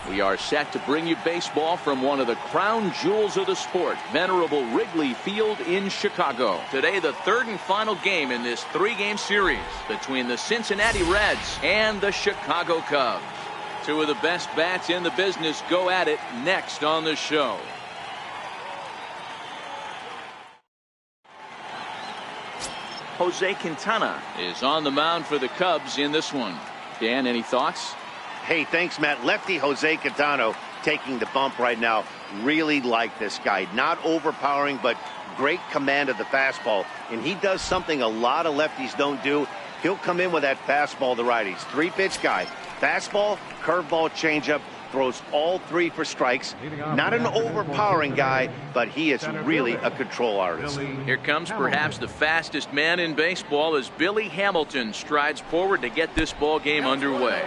We are set to bring you baseball from one of the crown jewels of the sport, venerable Wrigley Field in Chicago. Today, the third and final game in this three-game series between the Cincinnati Reds and the Chicago Cubs. Two of the best bats in the business go at it next on the show. Jose Quintana is on the mound for the Cubs in this one. Dan, any thoughts? Hey, thanks, Matt. Lefty Jose Quintana taking the bump right now. Really like this guy. Not overpowering, but great command of the fastball. And he does something a lot of lefties don't do. He'll come in with that fastball to righties. Three-pitch guy. Fastball, curveball, changeup. Throws all three for strikes. Not an overpowering guy, but he is really a control artist. Here comes perhaps the fastest man in baseball as Billy Hamilton strides forward to get this ball game underway.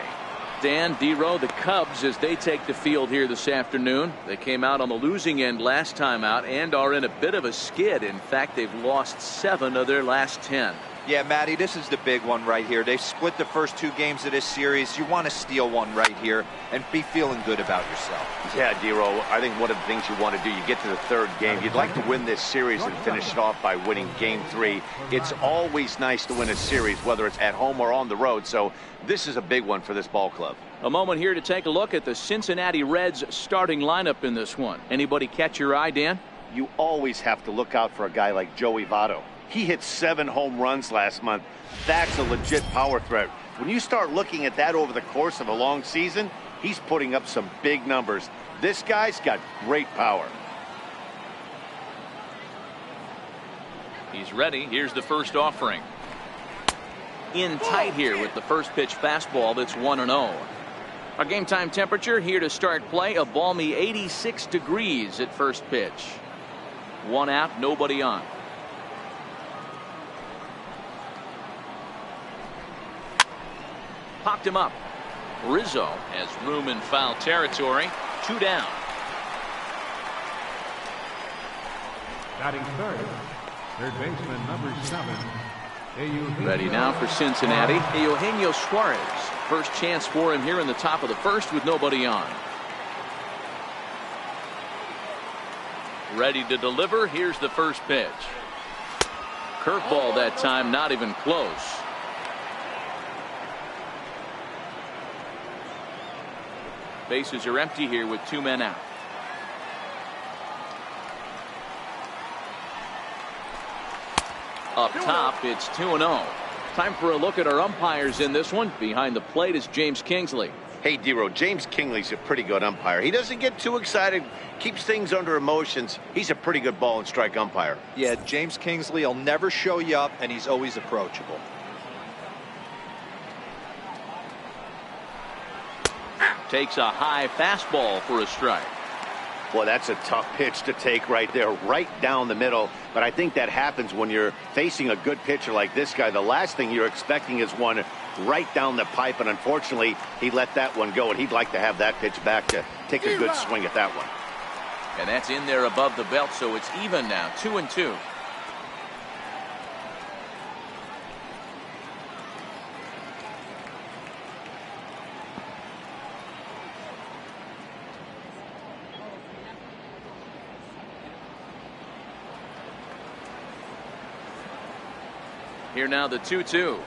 Dan, D-Row, the Cubs, as they take the field here this afternoon. They came out on the losing end last time out and are in a bit of a skid. In fact, they've lost 7 of their last 10. Yeah, Matty, this is the big one right here. They've split the first 2 games of this series. You want to steal one right here and be feeling good about yourself. Yeah, D-Row, I think one of the things you want to do, you get to the third game. You'd like to win this series and finish it off by winning game 3. It's always nice to win a series, whether it's at home or on the road. So this is a big one for this ball club. A moment here to take a look at the Cincinnati Reds starting lineup in this one. Anybody catch your eye, Dan? You always have to look out for a guy like Joey Votto. He hit 7 home runs last month. That's a legit power threat. When you start looking at that over the course of a long season, he's putting up some big numbers. This guy's got great power. He's ready. Here's the first offering. In tight here with the first pitch fastball that's 1-0. Our game time temperature here to start play, a balmy 86 degrees at first pitch. 1 out, nobody on. Popped him up. Rizzo has room in foul territory. 2 down. Batting third baseman number 7. Ready now for Cincinnati, Eugenio Suarez. First chance for him here in the top of the first with nobody on. Ready to deliver. Here's the first pitch. Curveball that time, not even close. Bases are empty here with 2 men out. Up top, it's 2-0. Time for a look at our umpires in this one. Behind the plate is James Kingsley. Hey, D-Row, James Kingsley's a pretty good umpire. He doesn't get too excited, keeps things under emotions. He's a pretty good ball and strike umpire. Yeah, James Kingsley will never show you up, and he's always approachable. Takes a high fastball for a strike. Boy, that's a tough pitch to take right there, right down the middle. But I think that happens when you're facing a good pitcher like this guy. The last thing you're expecting is one right down the pipe, and unfortunately, he let that one go, and he'd like to have that pitch back to take a good swing at that one. And that's in there above the belt, so it's even now, 2-2. Here now the 2-2.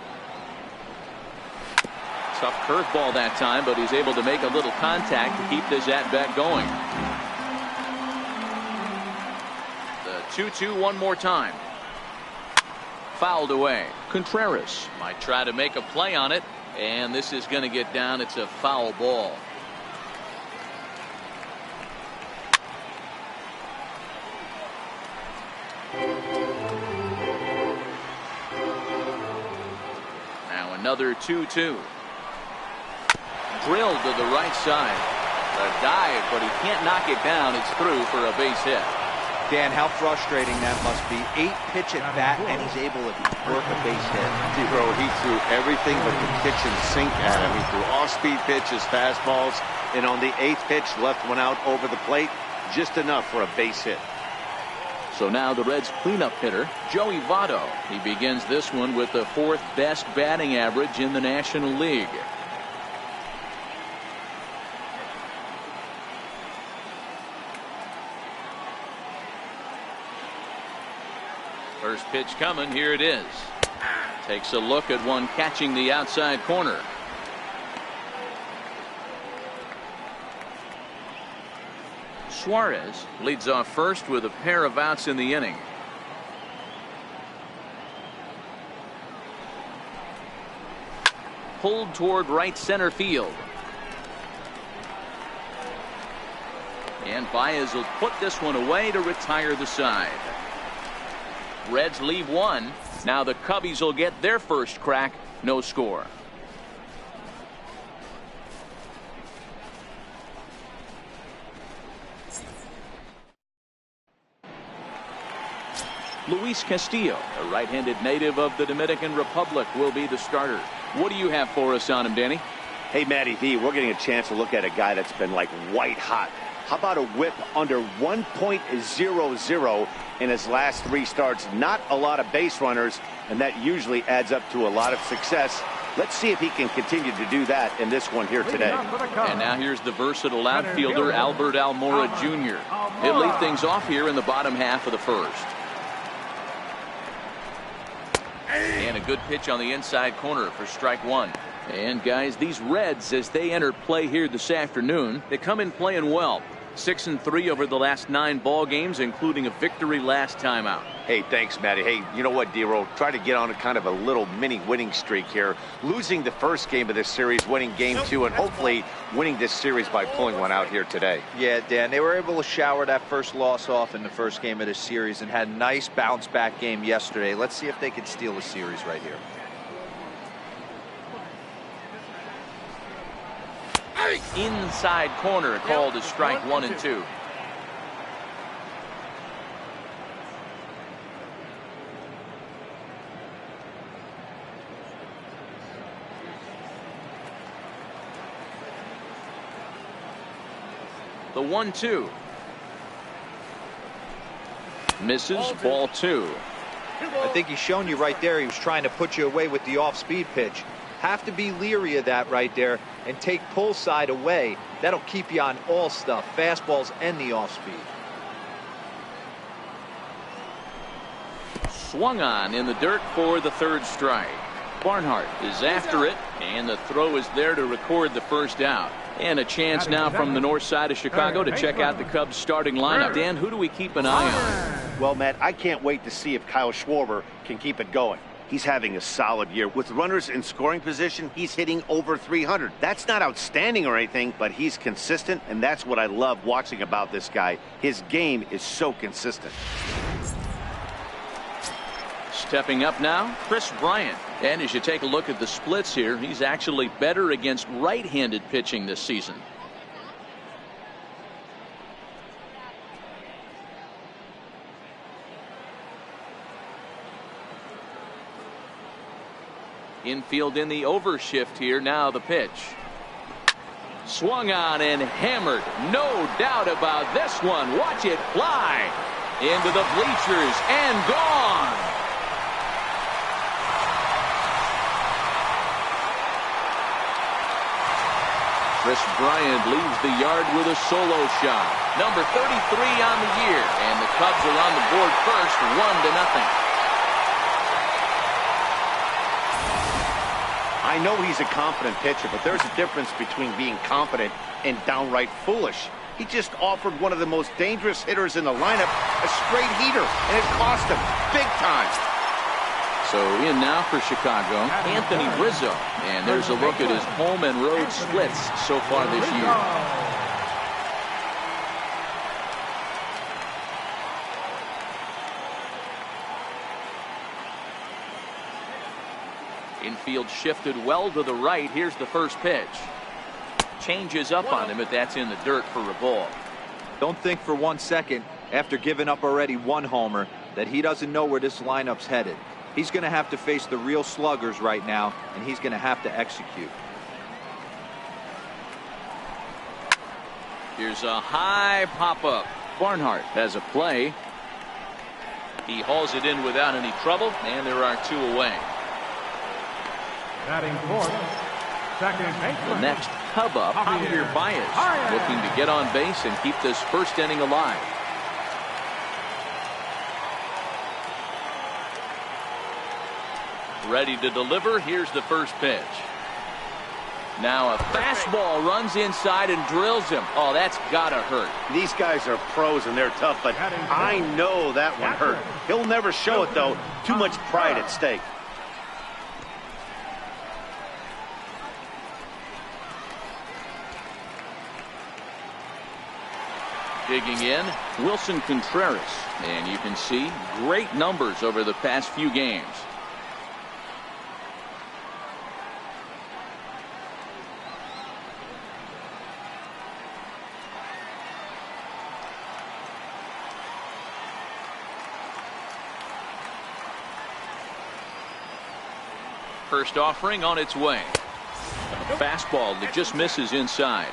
Tough curveball that time, but he's able to make a little contact to keep this at-bat going. The 2-2 one more time. Fouled away. Contreras might try to make a play on it, and this is going to get down. It's a foul ball. Another 2-2. Drilled to the right side. A dive, but he can't knock it down. It's through for a base hit. Dan, how frustrating that must be. 8 pitch at bat, and he's able to work a base hit. D-Row, he threw everything but the kitchen sink at him. He threw off-speed pitches, fastballs, and on the 8th pitch, left one out over the plate. Just enough for a base hit. So now the Reds cleanup hitter, Joey Votto. He begins this one with the 4th best batting average in the National League. First pitch coming. Here it is. Takes a look at one catching the outside corner. Suarez leads off first with a pair of outs in the inning. Pulled toward right center field. And Baez will put this one away to retire the side. Reds leave one. Now the Cubbies will get their first crack. No score. Luis Castillo, a right-handed native of the Dominican Republic, will be the starter. What do you have for us on him, Danny? Hey, Matty V, we're getting a chance to look at a guy that's been like white hot. How about a whip under 1.00 in his last 3 starts? Not a lot of base runners, and that usually adds up to a lot of success. Let's see if he can continue to do that in this one here today. And now here's the versatile outfielder Albert Almora Jr. He'll lead things off here in the bottom half of the first. And a good pitch on the inside corner for strike one. And guys, these Reds, as they enter play here this afternoon, they come in playing well. 6-3 over the last 9 ball games, including a victory last time out. Hey, thanks, Matty. Hey, you know what, D-Roll? Try to get on a kind of a little mini winning streak here. Losing the first game of this series, winning game 2, and hopefully winning this series by pulling one out here today. Yeah, Dan, they were able to shower that first loss off in the first game of this series and had a nice bounce back game yesterday. Let's see if they can steal the series right here. Inside corner called as strike 1 and 2. The 1-2 misses, ball 2. I think he's shown you right there he was trying to put you away with the off-speed pitch. Have to be leery of that right there and take pull side away. That'll keep you on all stuff, fastballs and the off-speed. Swung on in the dirt for the 3rd strike. Barnhart is after it, and the throw is there to record the first out. And a chance now from the north side of Chicago to check out the Cubs starting lineup. Dan, who do we keep an eye on? Well, Matt, I can't wait to see if Kyle Schwarber can keep it going. He's having a solid year. With runners in scoring position, he's hitting over 300. That's not outstanding or anything, but he's consistent, and that's what I love watching about this guy. His game is so consistent. Stepping up now, Chris Bryant. And as you take a look at the splits here, he's actually better against right-handed pitching this season. Infield in the overshift here. Now the pitch. Swung on and hammered. No doubt about this one. Watch it fly into the bleachers and gone. Chris Bryant leaves the yard with a solo shot. Number 33 on the year. And the Cubs are on the board first, 1-0. I know he's a confident pitcher, but there's a difference between being confident and downright foolish. He just offered one of the most dangerous hitters in the lineup a straight heater, and it cost him big time. So in now for Chicago, Anthony Rizzo. And there's a look at his home and road splits so far this year. Infield shifted well to the right. Here's the first pitch. Changes up on him, but that's in the dirt for a ball. Don't think for 1 second, after giving up already 1 homer, that he doesn't know where this lineup's headed. He's going to have to face the real sluggers right now, and he's going to have to execute. Here's a high pop-up. Barnhart has a play. He hauls it in without any trouble, and there are 2 away. Batting fourth, second baseman. The next Cub up, Javier Baez, looking to get on base and keep this first inning alive. Ready to deliver. Here's the first pitch. Now a fastball runs inside and drills him. Oh, that's gotta hurt. These guys are pros and they're tough, but I know that one hurt. He'll never show it, though. Too much pride at stake. Digging in, Wilson Contreras. And you can see great numbers over the past few games. First offering on its way. A fastball that just misses inside.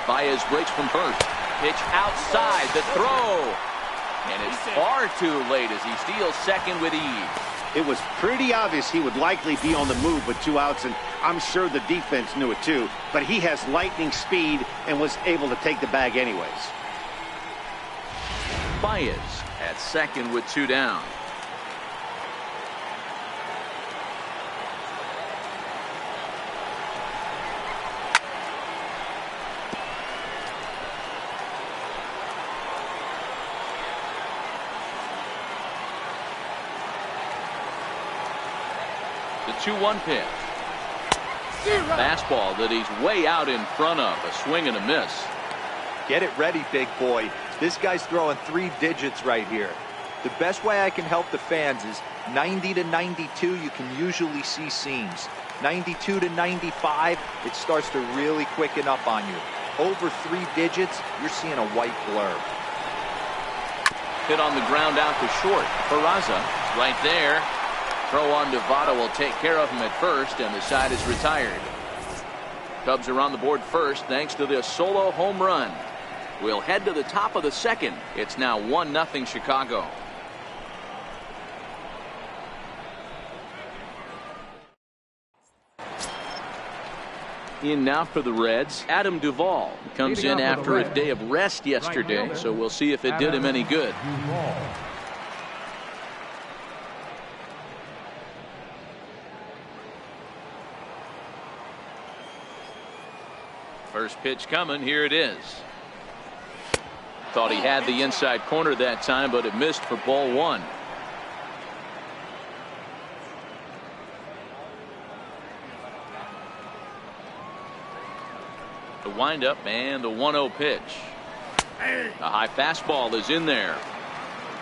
Baez breaks from first. Pitch outside, the throw. And it's far too late as he steals second with ease. It was pretty obvious he would likely be on the move with 2 outs, and I'm sure the defense knew it too. But he has lightning speed and was able to take the bag anyways. Baez at second with 2 down. The 2-1 pitch. Fastball that he's way out in front of. A swing and a miss. Get it ready, big boy. This guy's throwing 3 digits right here. The best way I can help the fans is 90 to 92, you can usually see seams. 92 to 95, it starts to really quicken up on you. Over 3 digits, you're seeing a white blur. Hit on the ground out to short. Peraza right there. Throw on Nevada will take care of him at first, and the side is retired. Cubs are on the board first thanks to this solo home run. We'll head to the top of the second. It's now 1-0 Chicago. In now for the Reds, Adam Duvall comes in after a day of rest yesterday, so we'll see if it did him any good. First pitch coming. Here it is. Thought he had the inside corner that time, but it missed for ball 1. The windup and the 1-0 pitch. A high fastball is in there.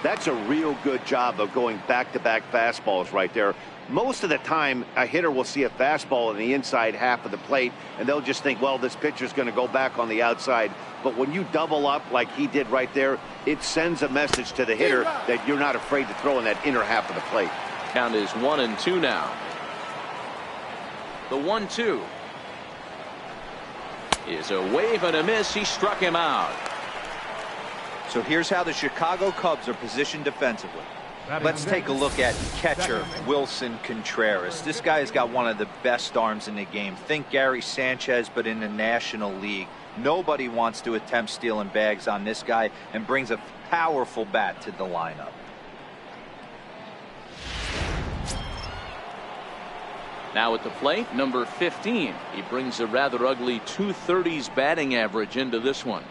That's a real good job of going back-to-back fastballs right there. Most of the time, a hitter will see a fastball in the inside half of the plate, and they'll just think, well, this pitcher's going to go back on the outside. But when you double up like he did right there, it sends a message to the hitter that you're not afraid to throw in that inner half of the plate. Count is 1-2 now. The 1-2 is a wave and a miss. He struck him out. So here's how the Chicago Cubs are positioned defensively. Let's take a look at catcher Wilson Contreras. This guy has got one of the best arms in the game. Think Gary Sanchez, but in the National League. Nobody wants to attempt stealing bags on this guy, and brings a powerful bat to the lineup. Now at the plate, number 15. He brings a rather ugly 230s batting average into this one.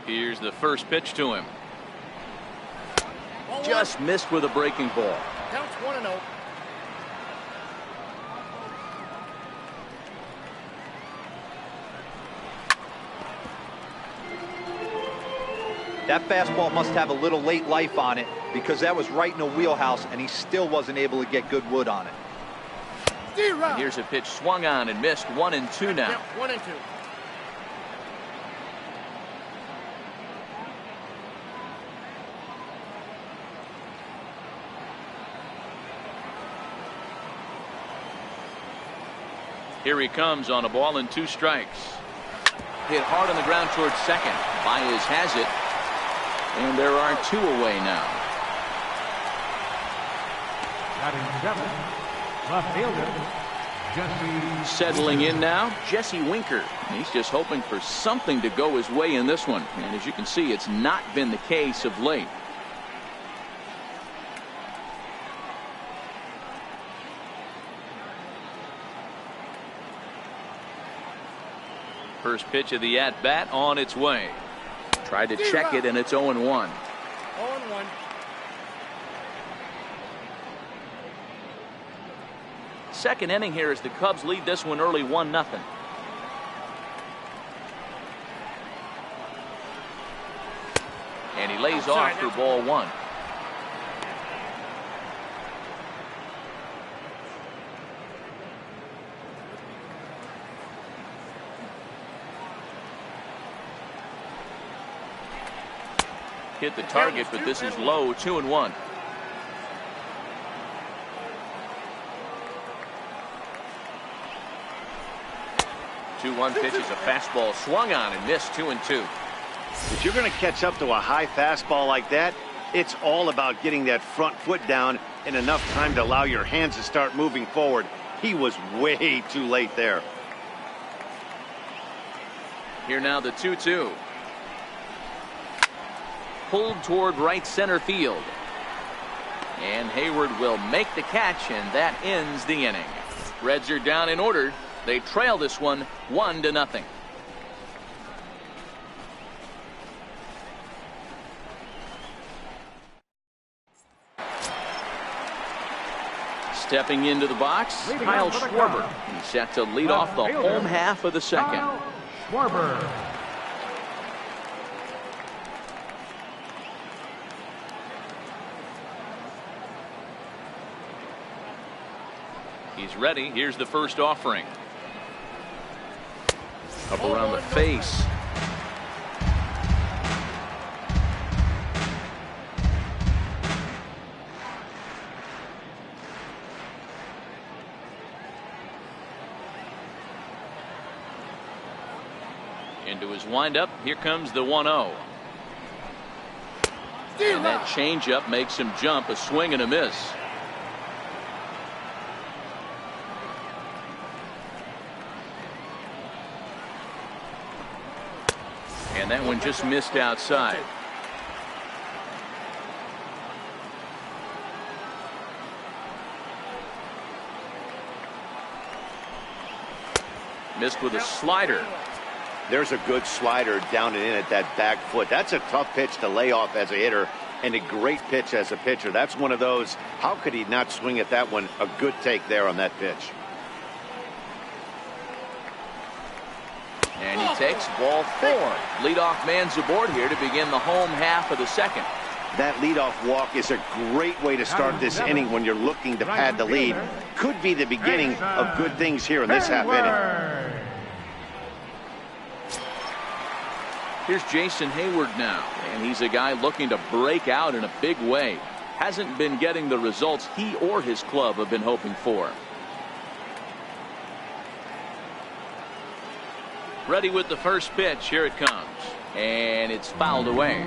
Here's the first pitch to him. Just missed with a breaking ball. Counts 1-0. That fastball must have a little late life on it, because that was right in the wheelhouse, and he still wasn't able to get good wood on it. And here's a pitch swung on and missed. 1-2 now. 1-2. Here he comes on a ball and 2 strikes. Hit hard on the ground towards second. Baez has it. And there are 2 away now. Batting 7, left fielder, Jesse. Settling in now, Jesse Winker. He's just hoping for something to go his way in this one. And as you can see, it's not been the case of late. First pitch of the at-bat on its way. Tried to check it, and it's 0-1. 0-1. Second inning here as the Cubs lead this one early 1-0. And he lays off for ball 1. Hit the target, but this is low. 2-1. One pitch is a fastball swung on and missed. 2-2. If you're going to catch up to a high fastball like that, it's all about getting that front foot down in enough time to allow your hands to start moving forward. He was way too late there. Here now the 2-2. Pulled toward right center field. And Hayward will make the catch, and that ends the inning. Reds are down in order. They trail this one 1-0. Stepping into the box, Kyle Schwarber. He's set to lead off the home half of the second. Kyle Schwarber. He's ready. Here's the first offering. Up around the face. Into his windup. Here comes the 1-0. And that changeup makes him jump. A swing and a miss. And that one just missed outside. Missed with a slider. There's a good slider down and in at that back foot. That's a tough pitch to lay off as a hitter, and a great pitch as a pitcher. That's one of those, how could he not swing at that one? A good take there on that pitch. And he takes ball 4. Leadoff man's aboard here to begin the home half of the second. That leadoff walk is a great way to start this inning when you're looking to pad the lead. Could be the beginning of good things here in this half inning. Here's Jason Hayward now, and he's a guy looking to break out in a big way. Hasn't been getting the results he or his club have been hoping for. Ready with the first pitch. Here it comes. And it's fouled away.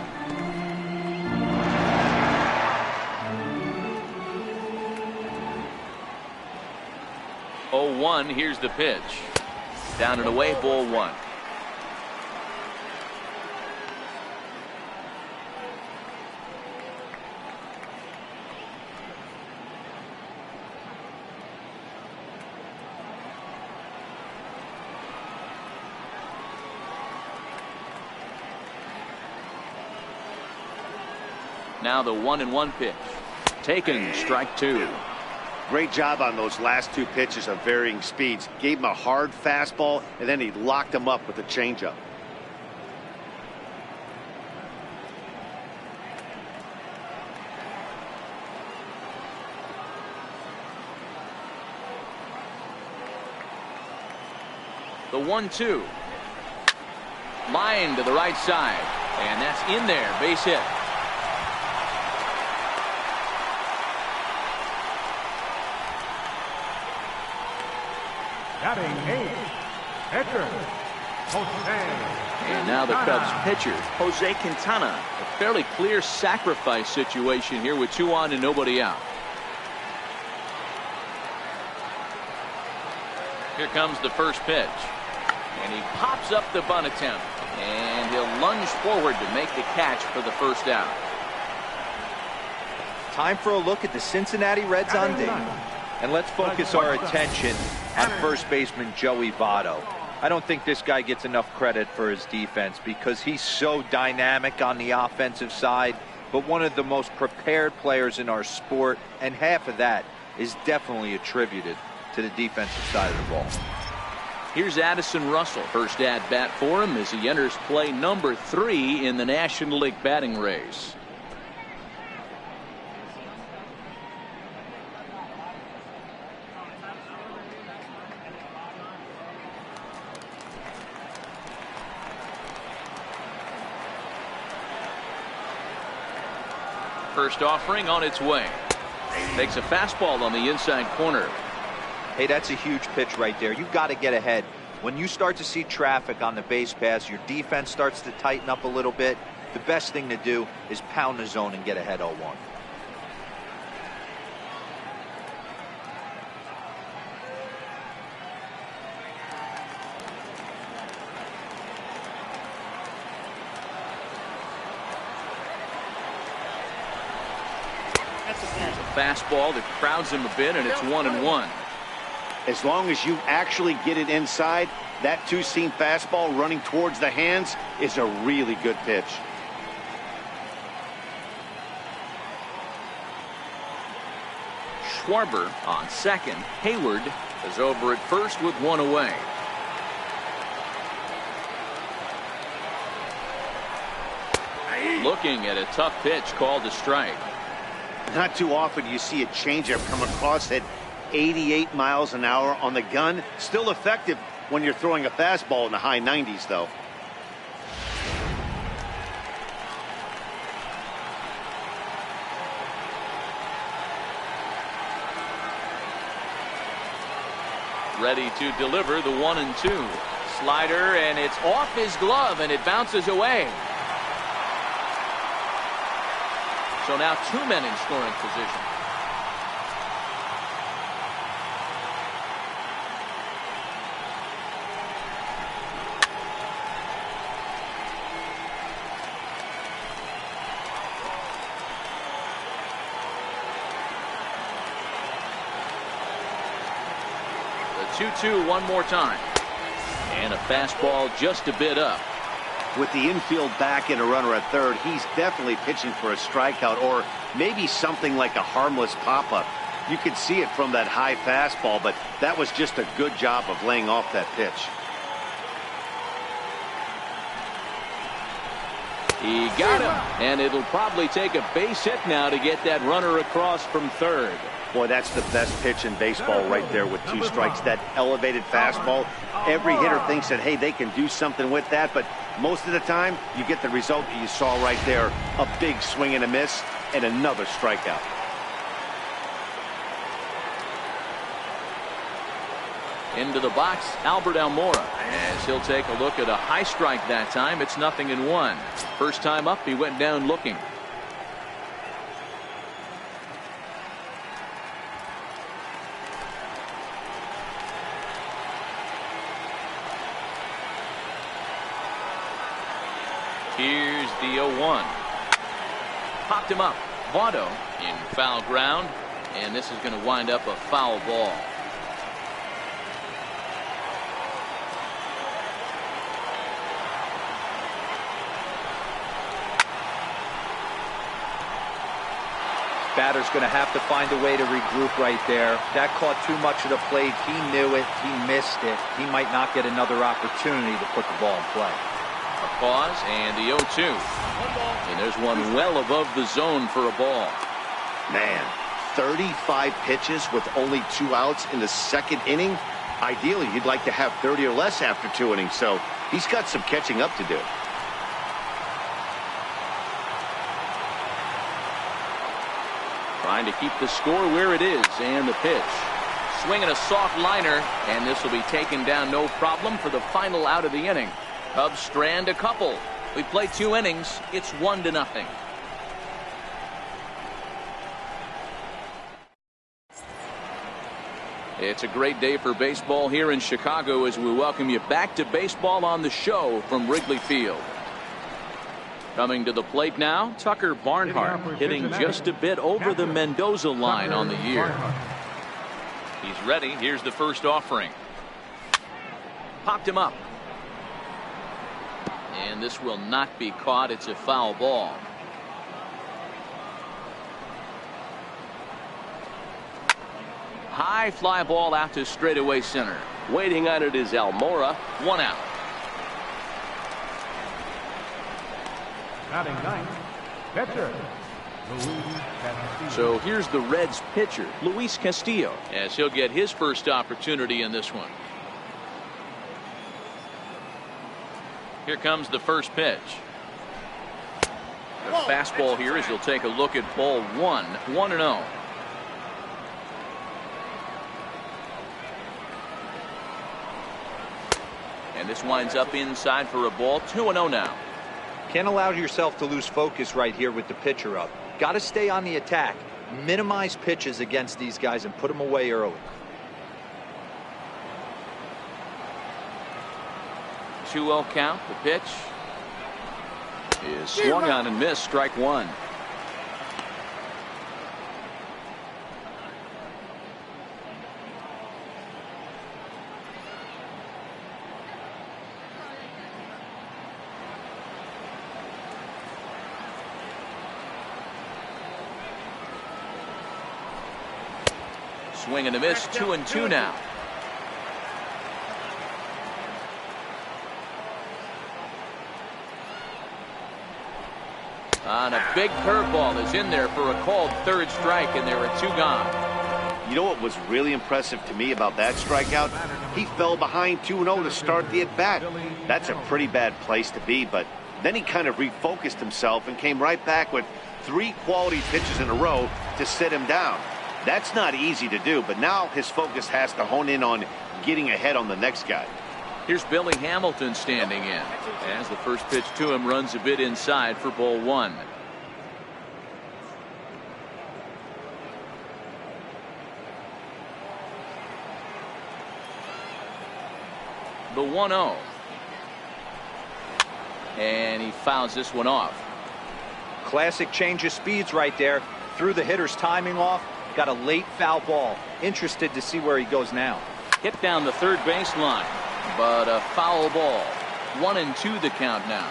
Oh, 1. Here's the pitch. Down and away, ball 1. Now the 1-1 pitch. Taken, strike 2. Great job on those last 2 pitches of varying speeds. Gave him a hard fastball, and then he locked him up with a changeup. The 1-2. Line to the right side. And that's in there. Base hit. Batting 8, pitcher, And now the Cubs pitcher, Jose Quintana. A fairly clear sacrifice situation here with 2 on and nobody out. Here comes the first pitch. And he pops up the bunt attempt. And he'll lunge forward to make the catch for the first out. Time for a look at the Cincinnati Reds on deck. And let's focus our attention on first baseman Joey Votto. I don't think this guy gets enough credit for his defense because he's so dynamic on the offensive side, but one of the most prepared players in our sport, and half of that is definitely attributed to the defensive side of the ball. Here's Addison Russell, first at bat for him as he enters play number 3 in the National League batting race. First offering on its way. Takes a fastball on the inside corner. Hey, that's a huge pitch right there. You've got to get ahead. When you start to see traffic on the base pass, your defense starts to tighten up a little bit. The best thing to do is pound the zone and get ahead 0-1. Fastball that crowds him a bit, and it's 1-1. As long as you actually get it inside, that 2-seam fastball running towards the hands is a really good pitch. Schwarber on second. Hayward is over at first with 1 away. Looking at a tough pitch called a strike. Not too often you see a changeup come across at 88 miles an hour on the gun. Still effective when you're throwing a fastball in the high 90s, though. Ready to deliver the 1-2. Slider, and it's off his glove, and it bounces away. So now 2 men in scoring position. The 2-2 one more time. And a fastball just a bit up. With the infield back and a runner at third, he's definitely pitching for a strikeout or maybe something like a harmless pop-up. You could see it from that high fastball, but that was just a good job of laying off that pitch. He got him, and it'll probably take a base hit now to get that runner across from third. Boy, that's the best pitch in baseball right there with 2 strikes. That elevated fastball. Every hitter thinks that, hey, they can do something with that, but most of the time, you get the result that you saw right there. A big swing and a miss, and another strikeout. Into the box, Albert Almora, as he'll take a look at a high strike that time. It's 0-1. First time up, he went down looking. Here's the 0-1. Popped him up. Votto in foul ground, and this is going to wind up a foul ball. Batter's going to have to find a way to regroup right there. That caught too much of the plate. He knew it. He missed it. He might not get another opportunity to put the ball in play. A pause and the 0-2. And there's one well above the zone for a ball. Man, 35 pitches with only 2 outs in the second inning. Ideally, you'd like to have 30 or less after 2 innings, so he's got some catching up to do. Trying to keep the score where it is, and the pitch. Swinging a soft liner, and this will be taken down no problem for the final out of the inning. Cubs strand a couple. We play 2 innings. It's 1-0. It's a great day for baseball here in Chicago as we welcome you back to Baseball on the Show from Wrigley Field. Coming to the plate now, Tucker Barnhart, hitting just a bit over the Mendoza line on the year. He's ready. Here's the first offering. Popped him up. And this will not be caught. It's a foul ball. High fly ball out to straightaway center. Waiting on it is Almora. 1 out. Batting ninth, pitcher, Luis Castillo. So here's the Reds pitcher, Luis Castillo, as he'll get his first opportunity in this one. Here comes the first pitch. The fastball here as he'll take a look at ball 1, 1-0. And this winds up inside for a ball. 2-0 now. Can't allow yourself to lose focus right here with the pitcher up. Got to stay on the attack. Minimize pitches against these guys and put them away early. 2-0 count. The pitch is swung on and missed. Strike 1. Swing and a miss. 2-2 now. On a big curveball is in there for a called third strike, and there are 2 gone. You know what was really impressive to me about that strikeout? He fell behind 2-0 to start the at-bat. That's a pretty bad place to be, but then he kind of refocused himself and came right back with 3 quality pitches in a row to sit him down. That's not easy to do, but now his focus has to hone in on getting ahead on the next guy. Here's Billy Hamilton standing in as the first pitch to him runs a bit inside for ball 1. The 1-0. And he fouls this one off. Classic change of speeds right there. Threw the hitter's timing off. Got a late foul ball. Interested to see where he goes now. Hit down the third baseline, but a foul ball. 1-2 the count now.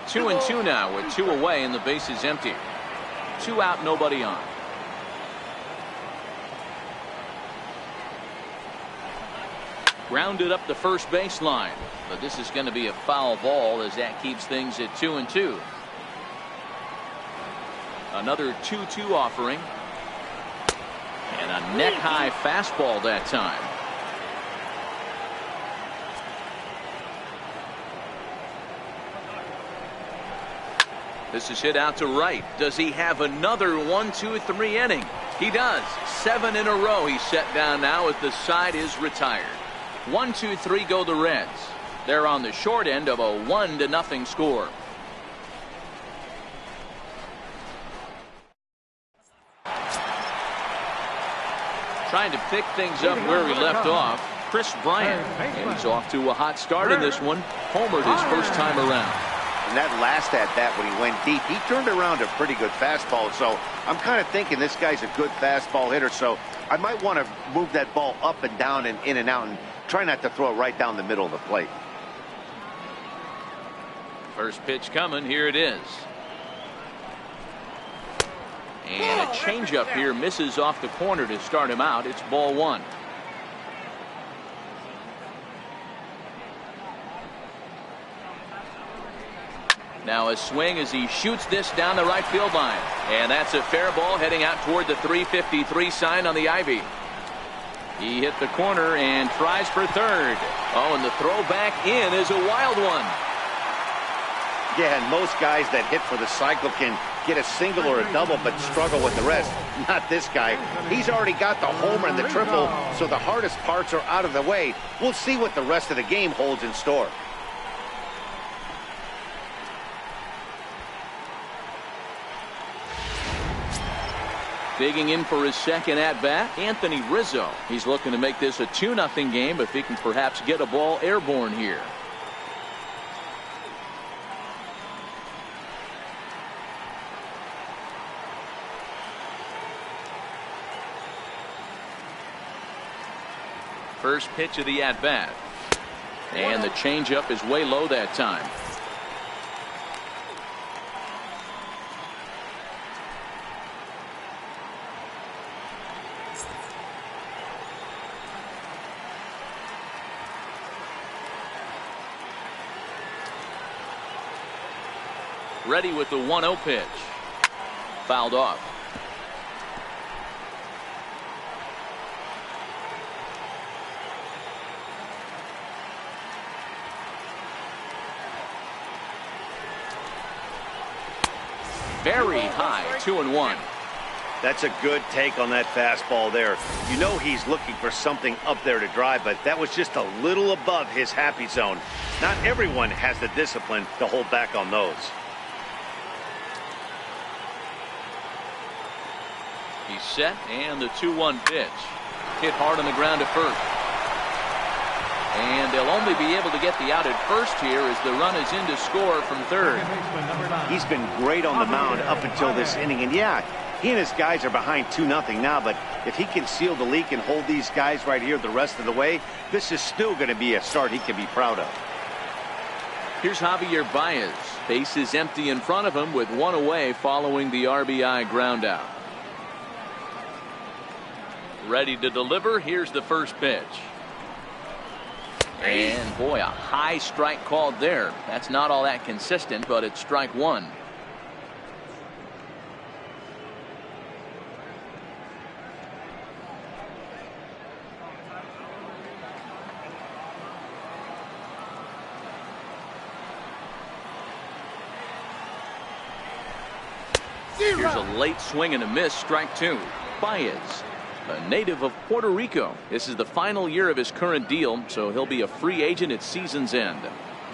Two and two now with 2 away and the base is empty. 2 out, nobody on. Grounded up the first baseline, but this is going to be a foul ball as that keeps things at 2-2. Another 2-2 offering, and a neck high fastball that time. This is hit out to right. Does he have another 1-2-3 inning? He does. 7 in a row he's set down now as the side is retired. 1-2-3 go the Reds. They're on the short end of a 1-0 score. Trying to pick things up where we left off. Chris Bryant, and he's off to a hot start in this one. Homered his first time around. And that last at bat when he went deep, he turned around a pretty good fastball. So I'm kind of thinking this guy's a good fastball hitter. So I might want to move that ball up and down and in and out and try not to throw it right down the middle of the plate. First pitch coming. Here it is. And a changeup here misses off the corner to start him out. It's ball 1. Now a swing as he shoots this down the right field line. And that's a fair ball heading out toward the 353 sign on the Ivy. He hit the corner and tries for third. Oh, and the throw back in is a wild one. Yeah, and most guys that hit for the cycle can get a single or a double but struggle with the rest. Not this guy. He's already got the homer and the triple, so the hardest parts are out of the way. We'll see what the rest of the game holds in store. Digging in for his second at-bat, Anthony Rizzo. He's looking to make this a 2-0 game if he can perhaps get a ball airborne here. First pitch of the at-bat. And the changeup is way low that time. Ready with the 1-0 pitch. Fouled off. Very high, 2-1. That's a good take on that fastball there. You know he's looking for something up there to drive, but that was just a little above his happy zone. Not everyone has the discipline to hold back on those. He's set, and the 2-1 pitch. Hit hard on the ground to first. And they'll only be able to get the out at first here as the run is in to score from third. He's been great on the mound up until this inning. And yeah, he and his guys are behind 2-0 now, but if he can seal the leak and hold these guys right here the rest of the way, this is still going to be a start he can be proud of. Here's Javier Baez. Base is empty in front of him with one away following the RBI ground out. Ready to deliver. Here's the first pitch. And boy, a high strike called there. That's not all that consistent, but it's strike one. Here's a late swing and a miss, strike two. Baez, a native of Puerto Rico. This is the final year of his current deal, so he'll be a free agent at season's end.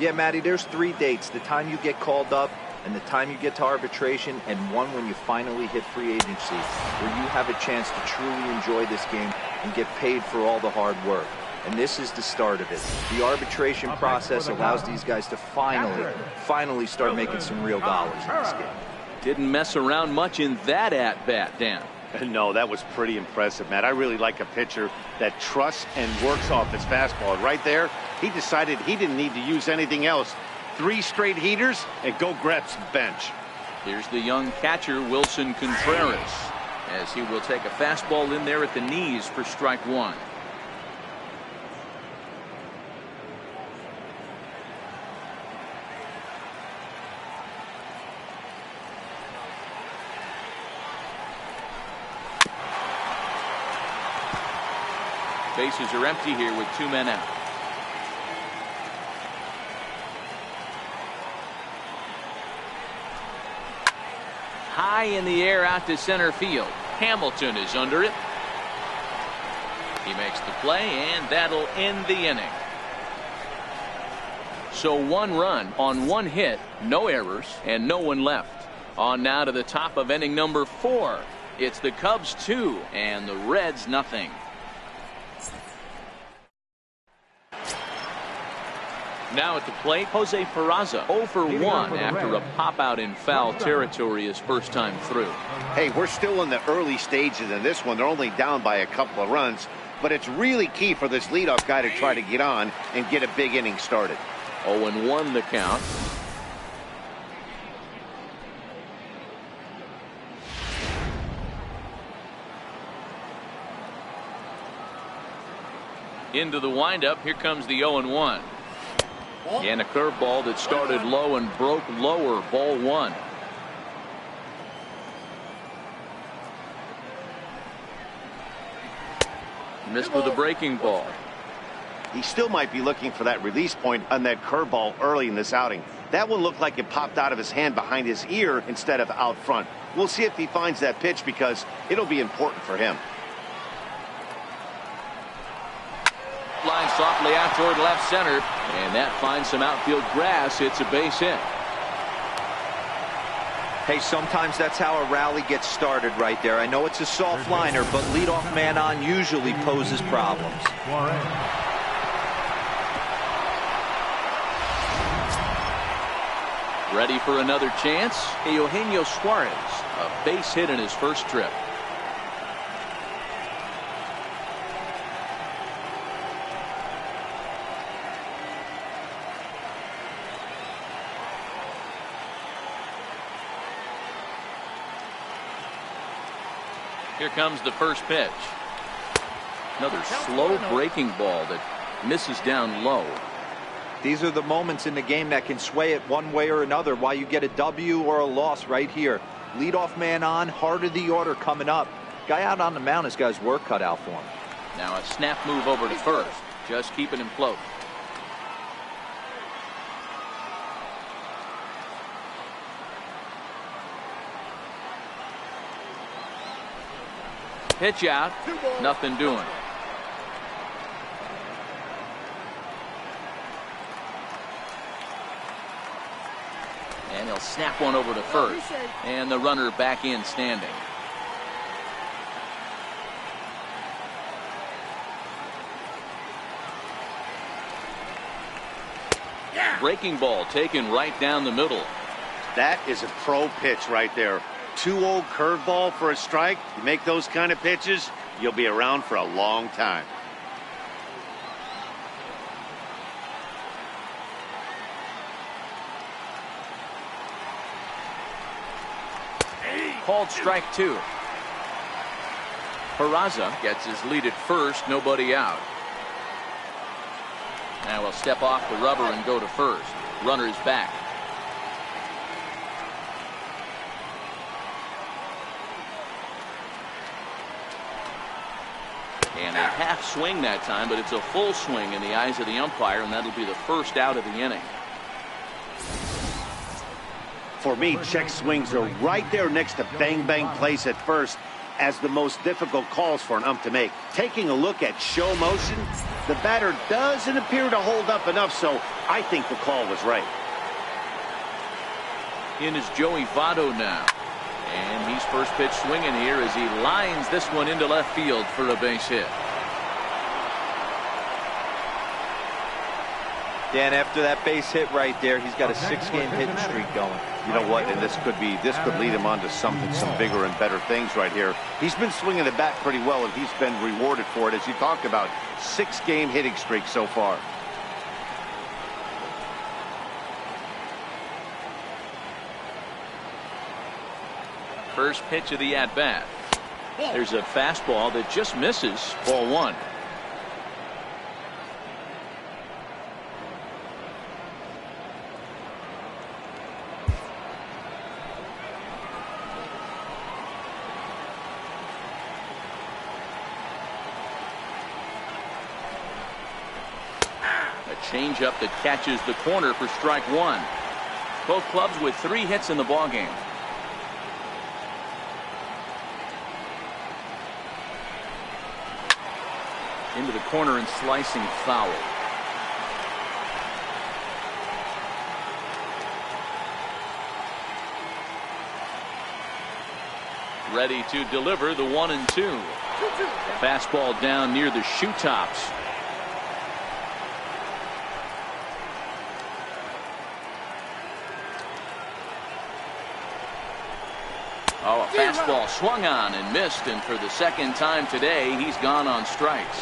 Yeah, Matty, there's 3 dates: the time you get called up, and the time you get to arbitration, and one when you finally hit free agency, where you have a chance to truly enjoy this game and get paid for all the hard work. And this is the start of it. The arbitration process allows these guys to finally start making some real dollars in this game. Didn't mess around much in that at-bat, Dan. No, that was pretty impressive, Matt. I really like a pitcher that trusts and works off his fastball. And right there, he decided he didn't need to use anything else. 3 straight heaters and go grab some bench. Here's the young catcher, Wilson Contreras, as he will take a fastball in there at the knees for strike one. Bases are empty here with 2 men out. High in the air out to center field. Hamilton is under it. He makes the play, and that'll end the inning. So 1 run on 1 hit, no errors, and no one left. On now to the top of inning number 4. It's the Cubs 2 and the Reds nothing. Now at the plate, Jose Peraza 0 for 1 after a pop out in foul territory his first time through. Hey, we're still in the early stages in this one. They're only down by a couple of runs, but it's really key for this leadoff guy to try to get on and get a big inning started. 0-1 the count. Into the windup, here comes the 0-1. And a curveball that started low and broke lower, ball 1. Missed with a breaking ball. He still might be looking for that release point on that curveball early in this outing. That one looked like it popped out of his hand behind his ear instead of out front. We'll see if he finds that pitch because it'll be important for him. Line softly out toward left center, and that finds some outfield grass. It's a base hit. Hey, sometimes that's how a rally gets started right there. I know it's a soft liner, but leadoff man on usually poses problems. Ready for another chance? Eugenio Suarez, a base hit in his first trip. Here comes the first pitch. Another slow breaking ball that misses down low. These are the moments in the game that can sway it one way or another, why you get a W or a loss right here. Leadoff man on, heart of the order coming up. Guy out on the mound has got his work cut out for him. Now a snap move over to first, just keeping him float. Pitch out, nothing doing. And he'll snap one over to first. And the runner back in standing. Breaking ball taken right down the middle. That is a pro pitch right there. 2-0 curveball for a strike. You make those kind of pitches, you'll be around for a long time. Called strike two. Peraza gets his lead at first, nobody out. Now he'll step off the rubber and go to first. Runner's back. And a half swing that time, but it's a full swing in the eyes of the umpire, and that'll be the first out of the inning. For me, check swings are right there next to bang bang plays at first as the most difficult calls for an ump to make. Taking a look at show motion, the batter doesn't appear to hold up enough, so I think the call was right. In is Joey Votto now. And he's first pitch swinging here as he lines this one into left field for a base hit. Dan, after that base hit right there, he's got a 6-game hitting streak going. You know what? And this could lead him on to some bigger and better things right here. He's been swinging the bat pretty well, and he's been rewarded for it, as you talked about. 6-game hitting streak so far. First pitch of the at-bat. There's a fastball that just misses. Ball one. A changeup that catches the corner for strike one. Both clubs with 3 hits in the ballgame. Into the corner and slicing foul. Ready to deliver the 1-2. Fastball down near the shoe tops. Oh, a fastball swung on and missed, and for the second time today, he's gone on strikes.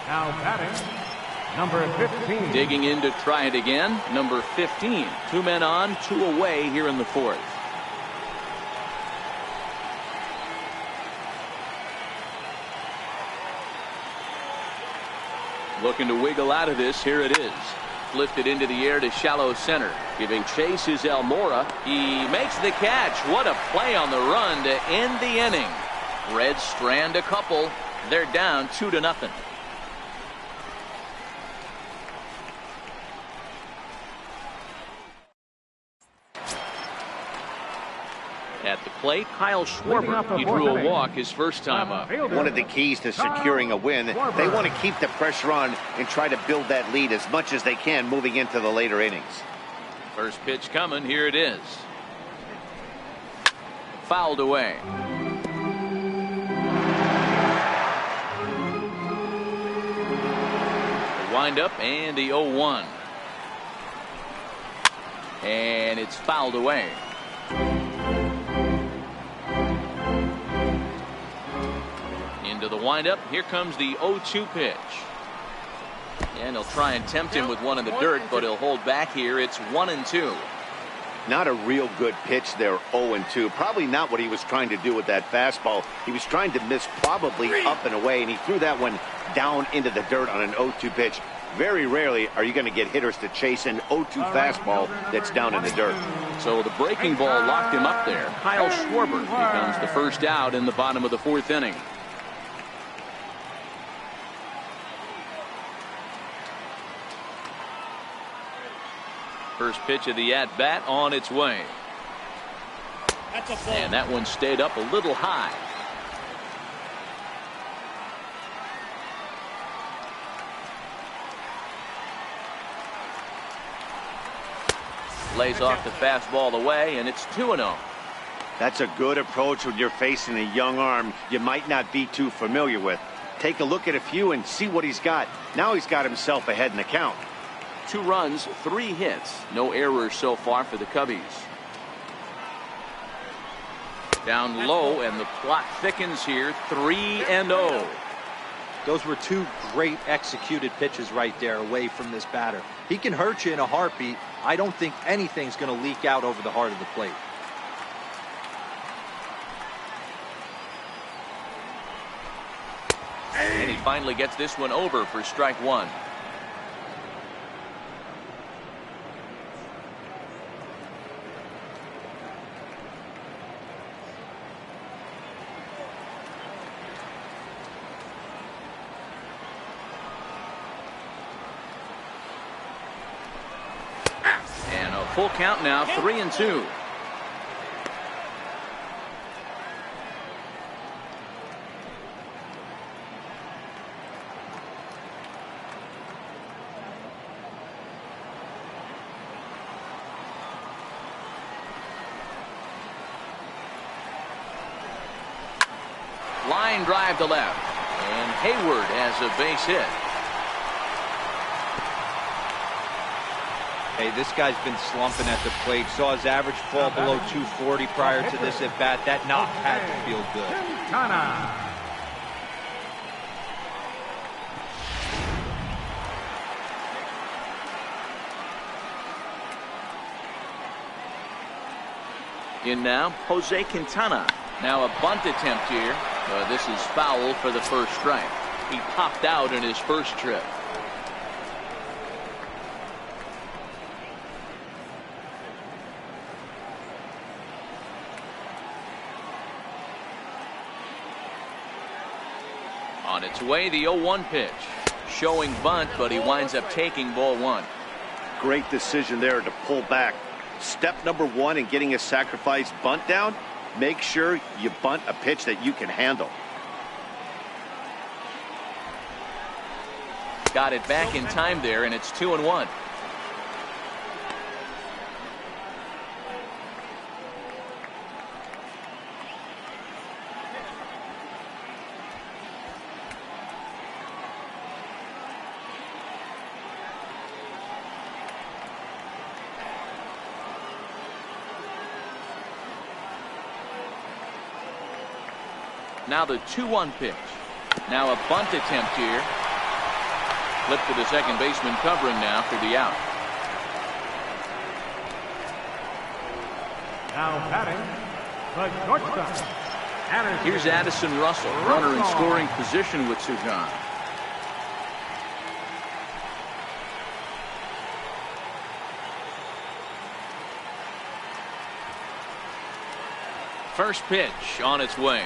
Now batting, number 15. Digging in to try it again, number 15. 2 men on, 2 away here in the fourth. Looking to wiggle out of this. Here it is. Lifted into the air to shallow center. Giving chase is Almora. He makes the catch. What a play on the run to end the inning. Reds strand a couple. They're down 2-0. At the plate, Kyle Schwarber. He drew a walk his first time up. One of the keys to securing a win, they want to keep the pressure on and try to build that lead as much as they can moving into the later innings. First pitch coming. Here it is. Fouled away. The windup and the 0-1. And it's fouled away. Into the windup. Here comes the 0-2 pitch. And he'll try and tempt him with one in the dirt, but he'll hold back here. It's 1-2. Not a real good pitch there, 0-2. Probably not what he was trying to do with that fastball. He was trying to miss probably up and away, and he threw that one down into the dirt on an 0-2 pitch. Very rarely are you going to get hitters to chase an 0-2 fastball that's down in the dirt. So the breaking ball locked him up there. Kyle Schwarber becomes the first out in the bottom of the 4th inning. First pitch of the at-bat on its way. And that one stayed up a little high. Lays off the fastball away, and it's 2-0. That's a good approach when you're facing a young arm you might not be too familiar with. Take a look at a few and see what he's got. Now he's got himself ahead in the count. 2 runs, 3 hits. No errors so far for the Cubbies. Down low, and the plot thickens here. 3-0. Those were 2 great executed pitches right there away from this batter. He can hurt you in a heartbeat. I don't think anything's going to leak out over the heart of the plate. And he finally gets this one over for strike 1. Full count now, 3-2. Line drive to left, and Hayward has a base hit. Hey, this guy's been slumping at the plate. Saw his average fall below 240 prior to this at bat. That knock had to feel good. In now, Jose Quintana. Now a bunt attempt here. This is foul for the first strike. He popped out in his first trip. On its way, the 0-1 pitch. Showing bunt, but he winds up taking ball 1. Great decision there to pull back. Step number 1 in getting a sacrifice bunt down, make sure you bunt a pitch that you can handle. Got it back in time there, and it's 2-1. Now the 2-1 pitch. Now a bunt attempt here. Flip to the second baseman covering now for the out. Now batting, the shortstop. Here's Addison Russell, runner in scoring position with 2 gone. First pitch on its way.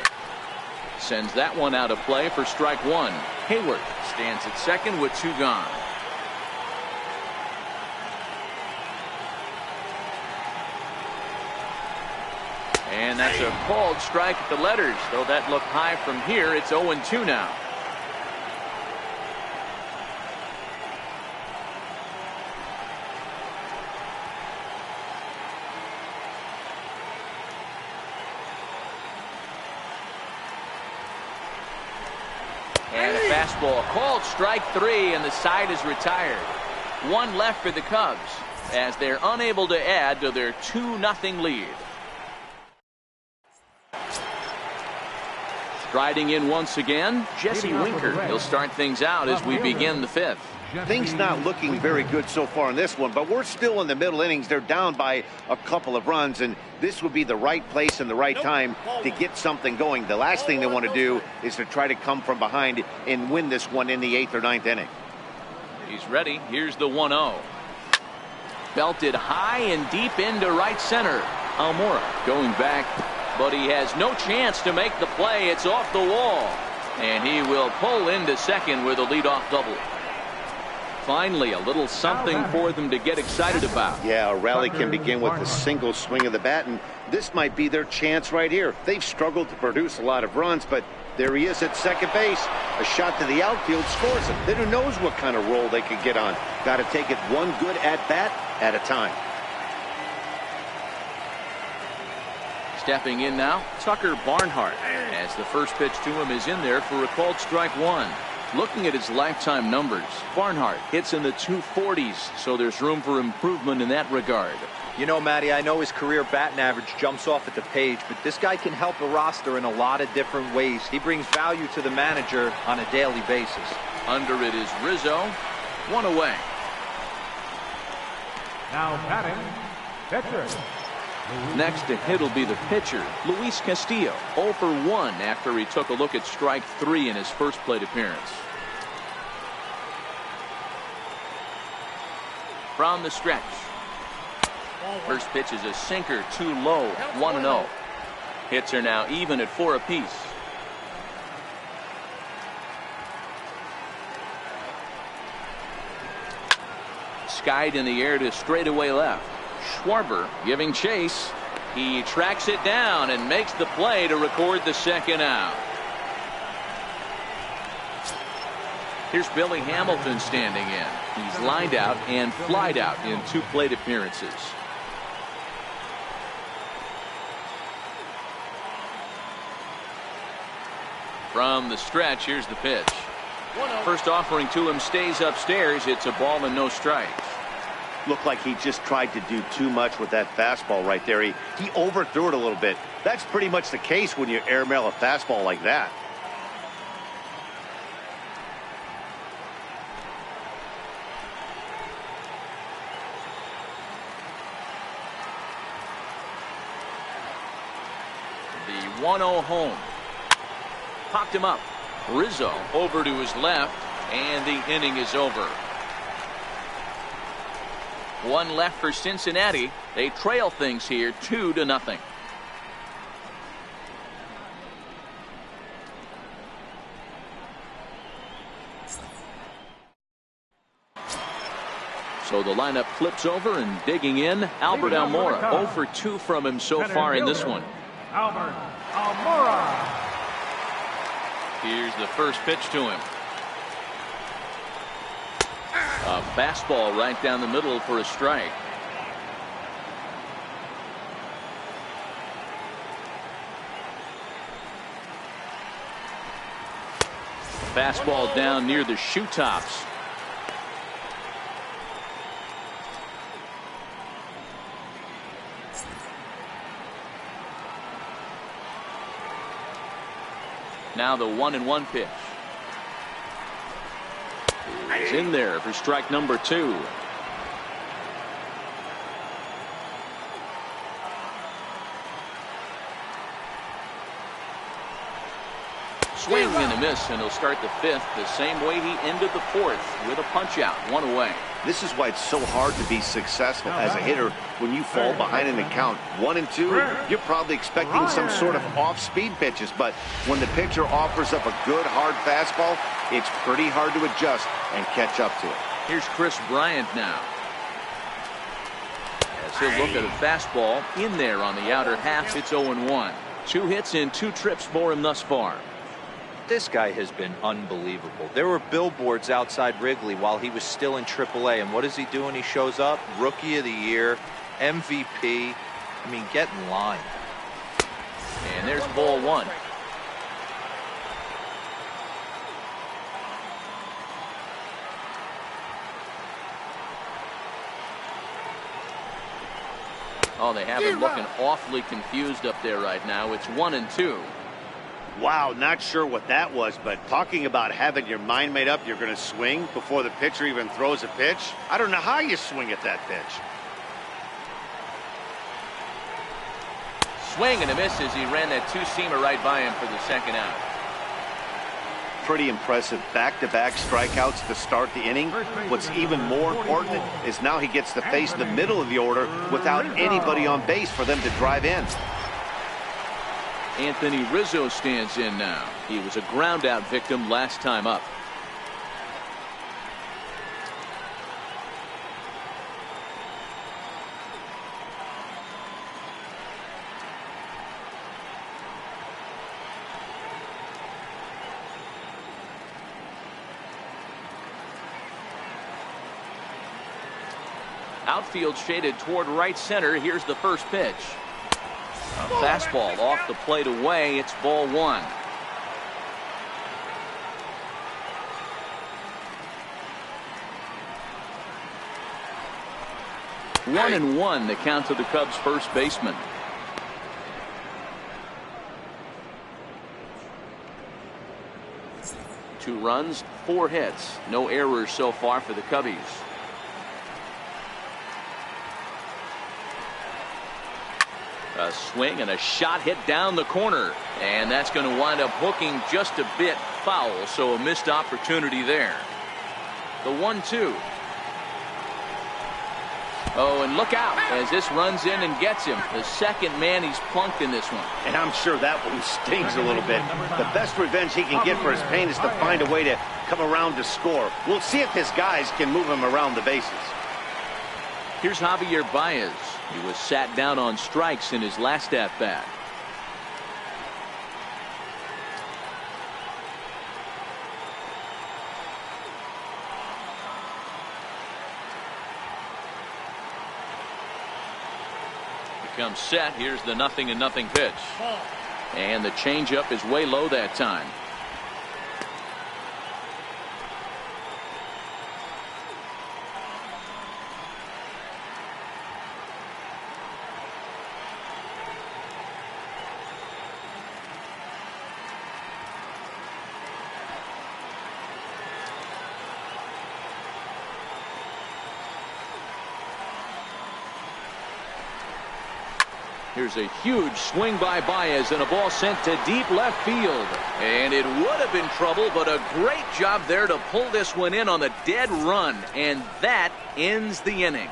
Sends that one out of play for strike 1. Hayward stands at second with 2 gone. And that's a called strike at the letters. Though that looked high from here, it's 0-2 now. And a fastball, called strike 3, and the side is retired. One left for the Cubs as they're unable to add to their 2-0 lead. Striding in once again, Jesse Winker. He'll start things out as we begin the 5th. Things not looking very good so far in this one, but we're still in the middle innings. They're down by a couple of runs, and this would be the right place and the right time to get something going. The last thing they want to do is to try to come from behind and win this one in the 8th or 9th inning. He's ready. Here's the 1-0. Belted high and deep into right center. Almora going back, but he has no chance to make the play. It's off the wall, and he will pull into second with a leadoff double. Finally, a little something for them to get excited about. Yeah, a rally can begin with a single swing of the bat, and this might be their chance right here. They've struggled to produce a lot of runs, but there he is at second base. A shot to the outfield scores it. Then who knows what kind of roll they could get on. Got to take it one good at-bat at a time. Stepping in now, Tucker Barnhart, as the first pitch to him is in there for a called strike 1. Looking at his lifetime numbers, Barnhart hits in the 240s, so there's room for improvement in that regard. You know, Matty, I know his career batting average jumps off at the page, but this guy can help a roster in a lot of different ways. He brings value to the manager on a daily basis. Under it is Rizzo. One away. Now batting, pitcher. Next to hit will be the pitcher, Luis Castillo, 0 for 1 after he took a look at strike 3 in his first plate appearance. From the stretch. First pitch is a sinker, too low, 1-0. Hits are now even at 4 apiece. Skied in the air to straightaway left. Schwarber giving chase. He tracks it down and makes the play to record the second out. Here's Billy Hamilton standing in. He's lined out and flied out in 2 plate appearances. From the stretch, here's the pitch. First offering to him stays upstairs. It's a ball and no strikes. Looked like he just tried to do too much with that fastball right there. He overthrew it a little bit. That's pretty much the case when you airmail a fastball like that. The 1-0 home. Popped him up. Rizzo over to his left, and the inning is over. One left for Cincinnati. They trail things here 2-0. So the lineup flips over, and digging in, Albert Almora. 0 for 2 from him so far in this one. Albert Almora. Here's the first pitch to him. A fastball right down the middle for a strike. Fastball down near the shoe tops. Now the 1-1 pitch. He's in there for strike number 2. Swing and a miss, and he'll start the 5th the same way he ended the 4th with a punch out, 1 away. This is why it's so hard to be successful as a hitter when you fall behind in the count 1-2. You're probably expecting some sort of off-speed pitches, but when the pitcher offers up a good hard fastball, it's pretty hard to adjust and catch up to it. Here's Chris Bryant now. As He'll look at a fastball in there on the outer half. It's 0-1. 2 hits in 2 trips for him thus far. This guy has been unbelievable. There were billboards outside Wrigley while he was still in AAA, and what does he do when he shows up? Rookie of the Year, MVP. I mean, get in line. And there's ball 1. Oh, they have him looking awfully confused up there right now. It's 1-2. Wow, not sure what that was, but talking about having your mind made up, you're going to swing before the pitcher even throws a pitch. I don't know how you swing at that pitch. Swing and a miss as he ran that 2-seamer right by him for the second out. Pretty impressive back-to-back strikeouts to start the inning. What's even more important is now he gets to face the middle of the order without anybody on base for them to drive in. Anthony Rizzo stands in now. He was a ground-out victim last time up. Outfield shaded toward right center. Here's the first pitch. A fastball off the plate away. It's ball 1. One and 1 the count to the Cubs first baseman. Two runs, 4 hits. No errors so far for the Cubbies. A swing and a shot hit down the corner, and that's going to wind up hooking just a bit foul, so a missed opportunity there. The 1-2. Oh, and look out as this runs in and gets him. The second man he's plunked in this one. And I'm sure that one stings a little bit. The best revenge he can get for his pain is to find a way to come around to score. We'll see if his guys can move him around the bases. Here's Javier Baez. He was sat down on strikes in his last at-bat. He comes set. Here's the 0-0 pitch. And the changeup is way low that time. Here's a huge swing by Baez and a ball sent to deep left field. And it would have been trouble, but a great job there to pull this one in on the dead run. And that ends the inning.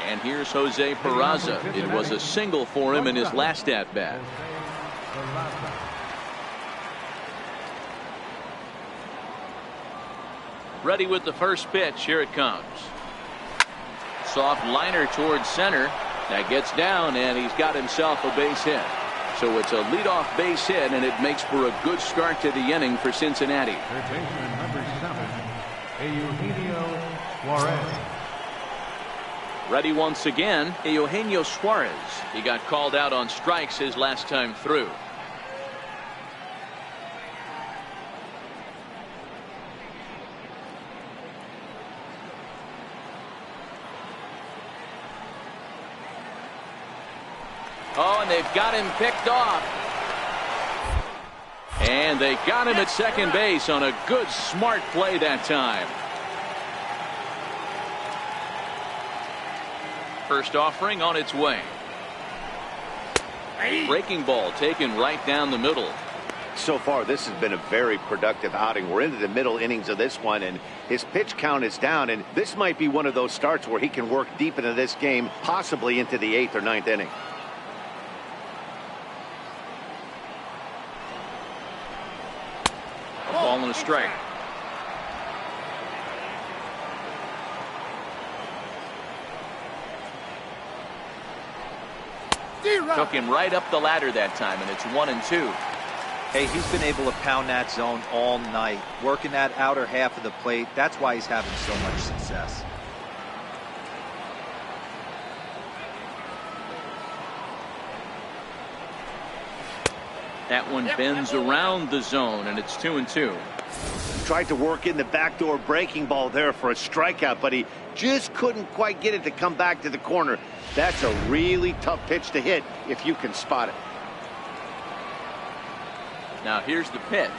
And here's Jose Peraza. It was a single for him in his last at-bat. Ready with the first pitch. Here it comes. Soft liner towards center. That gets down, and he's got himself a base hit. So it's a leadoff base hit, and it makes for a good start to the inning for Cincinnati. Third baseman number 7, Eugenio Suarez. Ready once again, Eugenio Suarez. He got called out on strikes his last time through. Oh, and they've got him picked off. And they got him at second base on a good, smart play that time. First offering on its way. Breaking ball taken right down the middle. So far, this has been a very productive outing. We're into the middle innings of this one, and his pitch count is down, and this might be one of those starts where he can work deep into this game, possibly into the 8th or 9th inning. Ball in a strike. Took him right up the ladder that time, and it's 1-2. Hey, he's been able to pound that zone all night, working that outer half of the plate. That's why he's having so much success. That one bends around the zone, and it's 2-2. Tried to work in the backdoor breaking ball there for a strikeout, but he just couldn't quite get it to come back to the corner. That's a really tough pitch to hit if you can spot it. Now here's the pitch.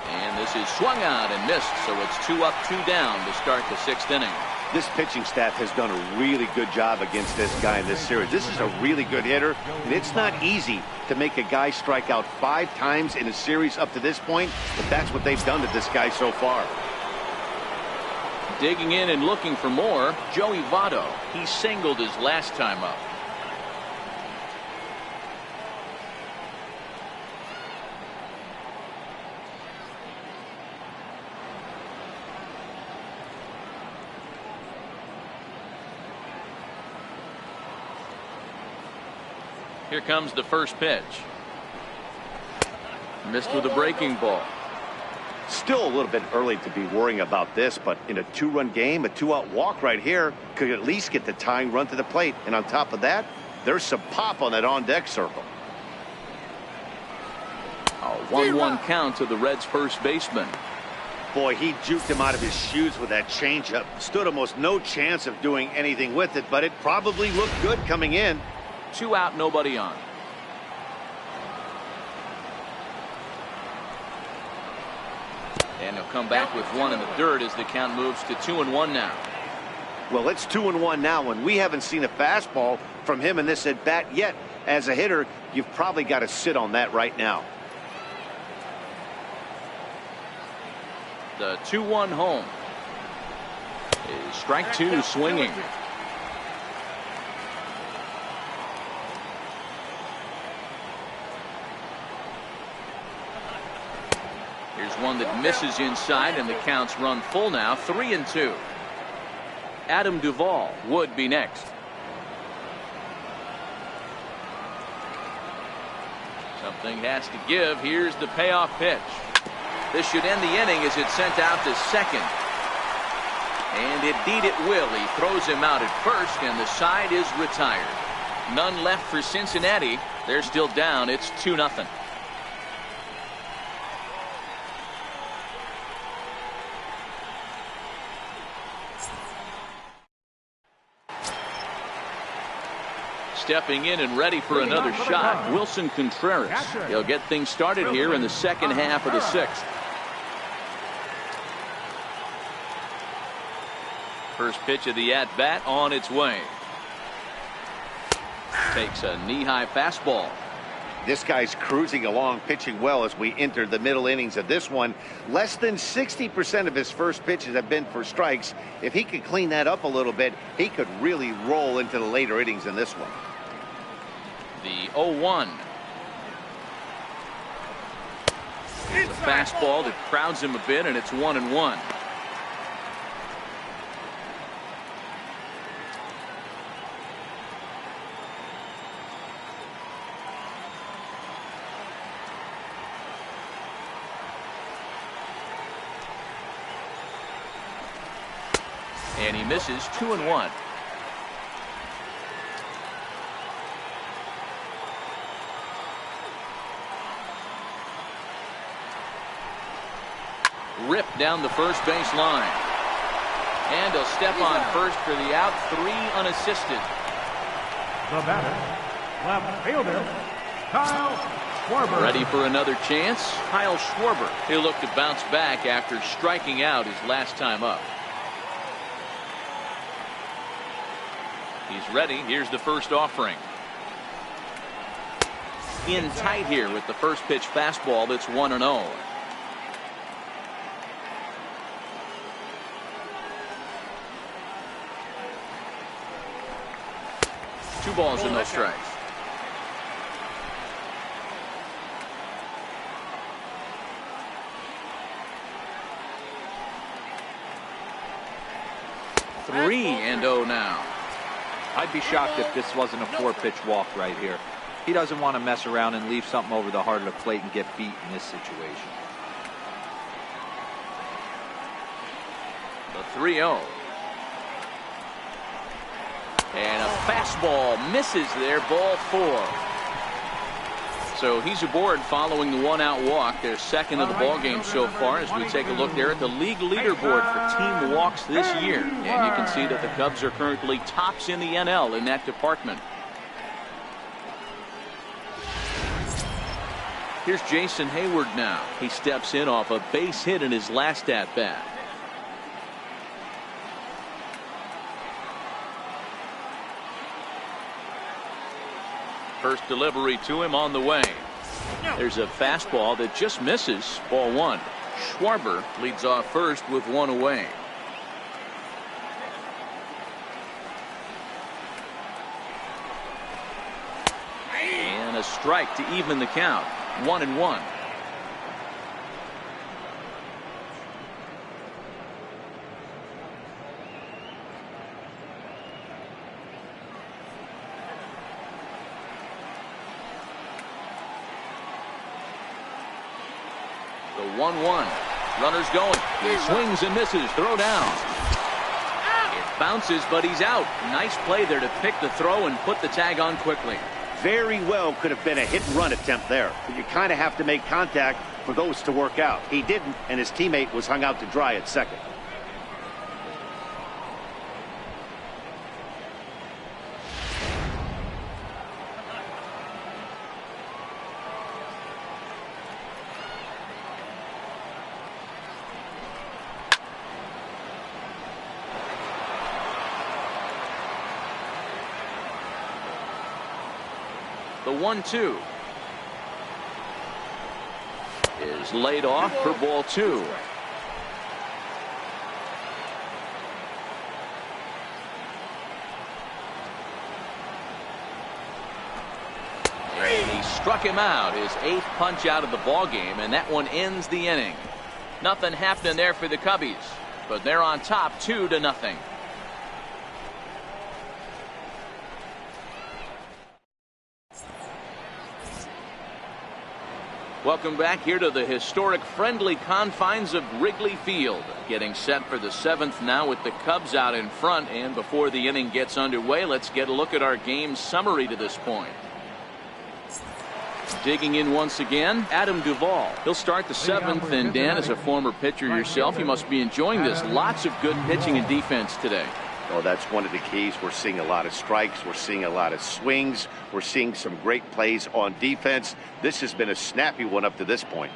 And this is swung out and missed, so it's 2 up, 2 down to start the 6th inning. This pitching staff has done a really good job against this guy in this series. This is a really good hitter, and it's not easy to make a guy strike out 5 times in a series up to this point, but that's what they've done to this guy so far. Digging in and looking for more, Joey Votto. He singled his last time up. Here comes the first pitch. Missed with a breaking ball. Still a little bit early to be worrying about this, but in a 2-run game, a 2-out walk right here could at least get the tying run to the plate. And on top of that, there's some pop on that on-deck circle. A 1-1 count to the Reds' first baseman. Boy, he juked him out of his shoes with that changeup. Stood almost no chance of doing anything with it, but it probably looked good coming in. 2 out, nobody on. And he'll come back with 1 in the dirt as the count moves to 2-1 now. Well, it's 2-1 now, and we haven't seen a fastball from him in this at bat yet. As a hitter, you've probably got to sit on that right now. The 2-1 home is strike 2 swinging. Here's one that misses inside, and the counts run full now. 3-2. Adam Duvall would be next. Something has to give. Here's the payoff pitch. This should end the inning as it's sent out to second. And indeed it will. He throws him out at first, and the side is retired. None left for Cincinnati. They're still down. It's 2-0. Stepping in and ready for another shot, Wilson Contreras. He'll get things started here in the second half of the 6th. First pitch of the at-bat on its way. Takes a knee-high fastball. This guy's cruising along, pitching well as we enter the middle innings of this one. Less than 60% of his first pitches have been for strikes. If he could clean that up a little bit, he could really roll into the later innings in this one. The 0-1. It's a fastball that crowds him a bit, and it's 1-1. And he misses. 2-1. Ripped down the first base line. And he'll step on first for the out. 3 unassisted. The batter, left fielder, Kyle Schwarber. Ready for another chance. Kyle Schwarber. He'll look to bounce back after striking out his last time up. He's ready. Here's the first offering. In tight here with the first pitch fastball that's 1-0. 2 balls and no strikes. 3-0 now. I'd be shocked if this wasn't a 4-pitch walk right here. He doesn't want to mess around and leave something over the heart of the plate and get beat in this situation. The 3-0. And a fastball misses there, ball 4. So he's aboard following the 1-out walk. Their second of the ball game so far as we take a look there at the league leaderboard for team walks this year. And you can see that the Cubs are currently tops in the NL in that department. Here's Jason Hayward now. He steps in off a base hit in his last at-bat. First delivery to him on the way. There's a fastball that just misses, ball 1. Schwarber leads off first with 1 away. And a strike to even the count. 1-1. The 1-1. Runners going. He swings and misses. Throw down. It bounces, but he's out. Nice play there to pick the throw and put the tag on quickly. Very well could have been a hit-and-run attempt there. But you kind of have to make contact for those to work out. He didn't, and his teammate was hung out to dry at second. The 1-2 is laid off for ball 2. And he struck him out, his 8th punch out of the ball game, and that one ends the inning. Nothing happening there for the Cubbies, but they're on top 2-0. Welcome back here to the historic friendly confines of Wrigley Field. Getting set for the 7th now with the Cubs out in front. And before the inning gets underway, let's get a look at our game summary to this point. Digging in once again, Adam Duvall. He'll start the 7th. And Dan, as a former pitcher yourself, you must be enjoying this. Lots of good pitching and defense today. Oh, that's one of the keys. We're seeing a lot of strikes. We're seeing a lot of swings. We're seeing some great plays on defense. This has been a snappy one up to this point.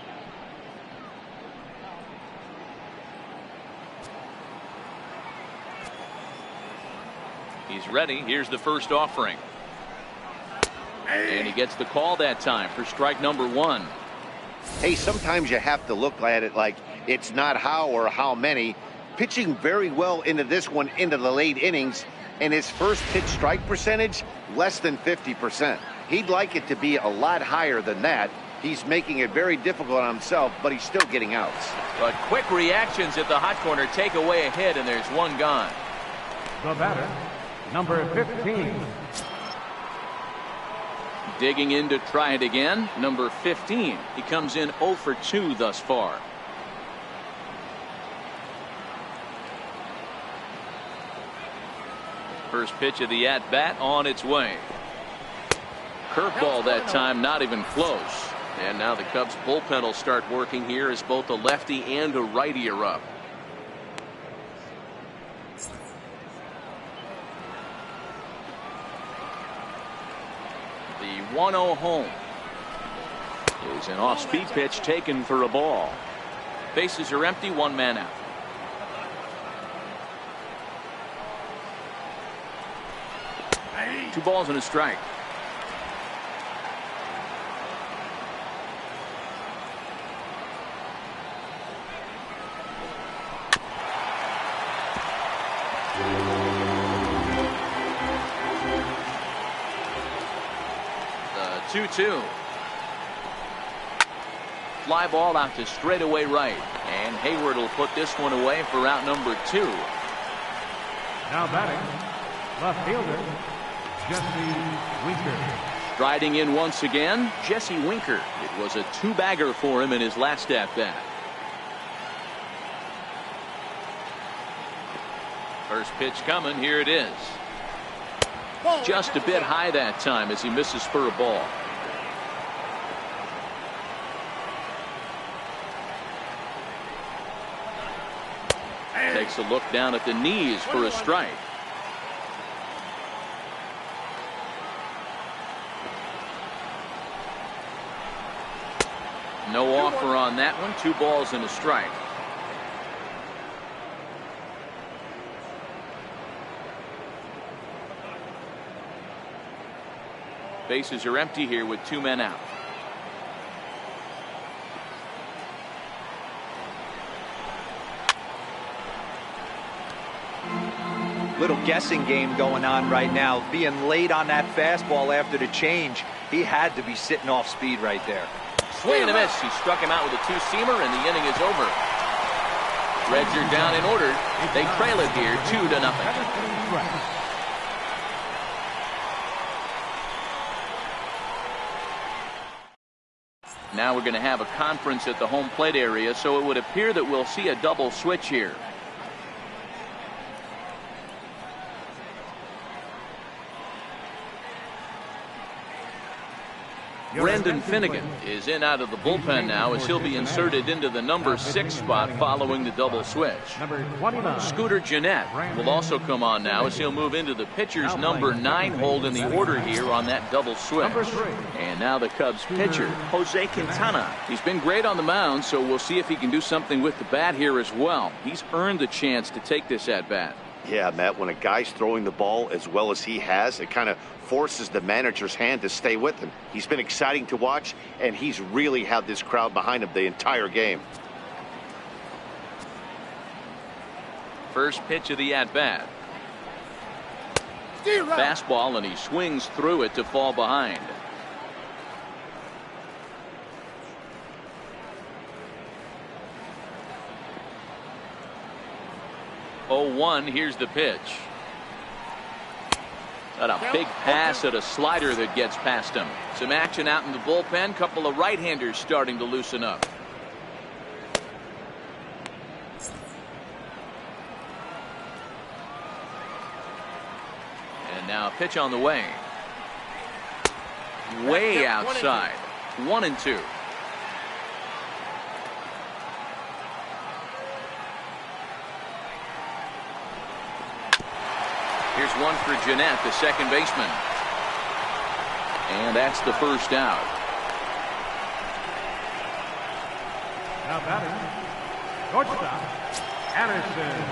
He's ready. Here's the first offering. And he gets the call that time for strike number 1. Hey, sometimes you have to look at it like it's not how or how many. Pitching very well into this one, into the late innings, and his first pitch strike percentage less than 50%. He'd like it to be a lot higher than that. He's making it very difficult on himself, but he's still getting outs. But quick reactions at the hot corner take away a hit, and there's one gone. The batter, number 15. Digging in to try it again, number 15. He comes in 0 for 2 thus far. First pitch of the at-bat on its way. Curveball that time, not even close. And now the Cubs bullpen will start working here as both a lefty and a righty are up. The 1-0 home is an off-speed pitch taken for a ball. Bases are empty, 1 man out. Two balls and a strike. The 2-2. Fly ball out to straightaway right. And Hayward will put this one away for out number 2. Now batting, left fielder, Jesse Winker. Striding in once again, Jesse Winker. It was a two-bagger for him in his last at-bat. First pitch coming. Here it is. Just a bit high that time as he misses for a ball. Takes a look down at the knees for a strike. No offer on that one. 2 balls and a strike. Bases are empty here with 2 men out. Little guessing game going on right now. Being late on that fastball after the change. He had to be sitting off speed right there. Swing and a miss. He struck him out with a 2-seamer, and the inning is over. Reds are down and ordered. They trail it here 2-0. Now we're going to have a conference at the home plate area, so it would appear that we'll see a double switch here. Brendan Finnegan is in out of the bullpen now as he'll be inserted into the number 6 spot following the double switch. Scooter Gennett will also come on now as he'll move into the pitcher's number 9 hold in the order here on that double switch. And now the Cubs pitcher, Jose Quintana. He's been great on the mound, so we'll see if he can do something with the bat here as well. He's earned the chance to take this at bat. Yeah, Matt, when a guy's throwing the ball as well as he has, it kind of forces the manager's hand to stay with him. He's been exciting to watch, and he's really had this crowd behind him the entire game. First pitch of the at-bat. Fastball, and he swings through it to fall behind. Oh, 1. Here's the pitch. And a big pass at a slider that gets past him. Some action out in the bullpen. Couple of right-handers starting to loosen up. And now a pitch on the way. Way outside. 1-2. Here's one for Gennett, the second baseman. And that's the first out. Now batting, shortstop, Anderson.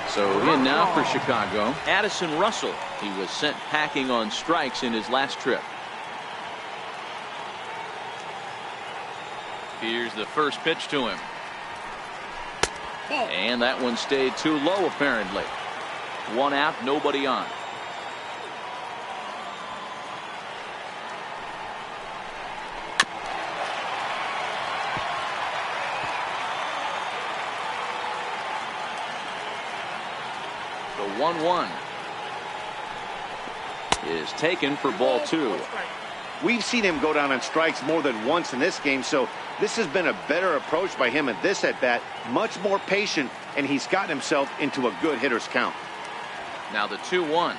So in now for Chicago, Addison Russell. He was sent packing on strikes in his last trip. Here's the first pitch to him. And that one stayed too low apparently. 1 out, nobody on. The 1-1 is taken for ball 2. We've seen him go down on strikes more than once in this game, so this has been a better approach by him at this at-bat. Much more patient, and he's gotten himself into a good hitter's count. Now the 2-1.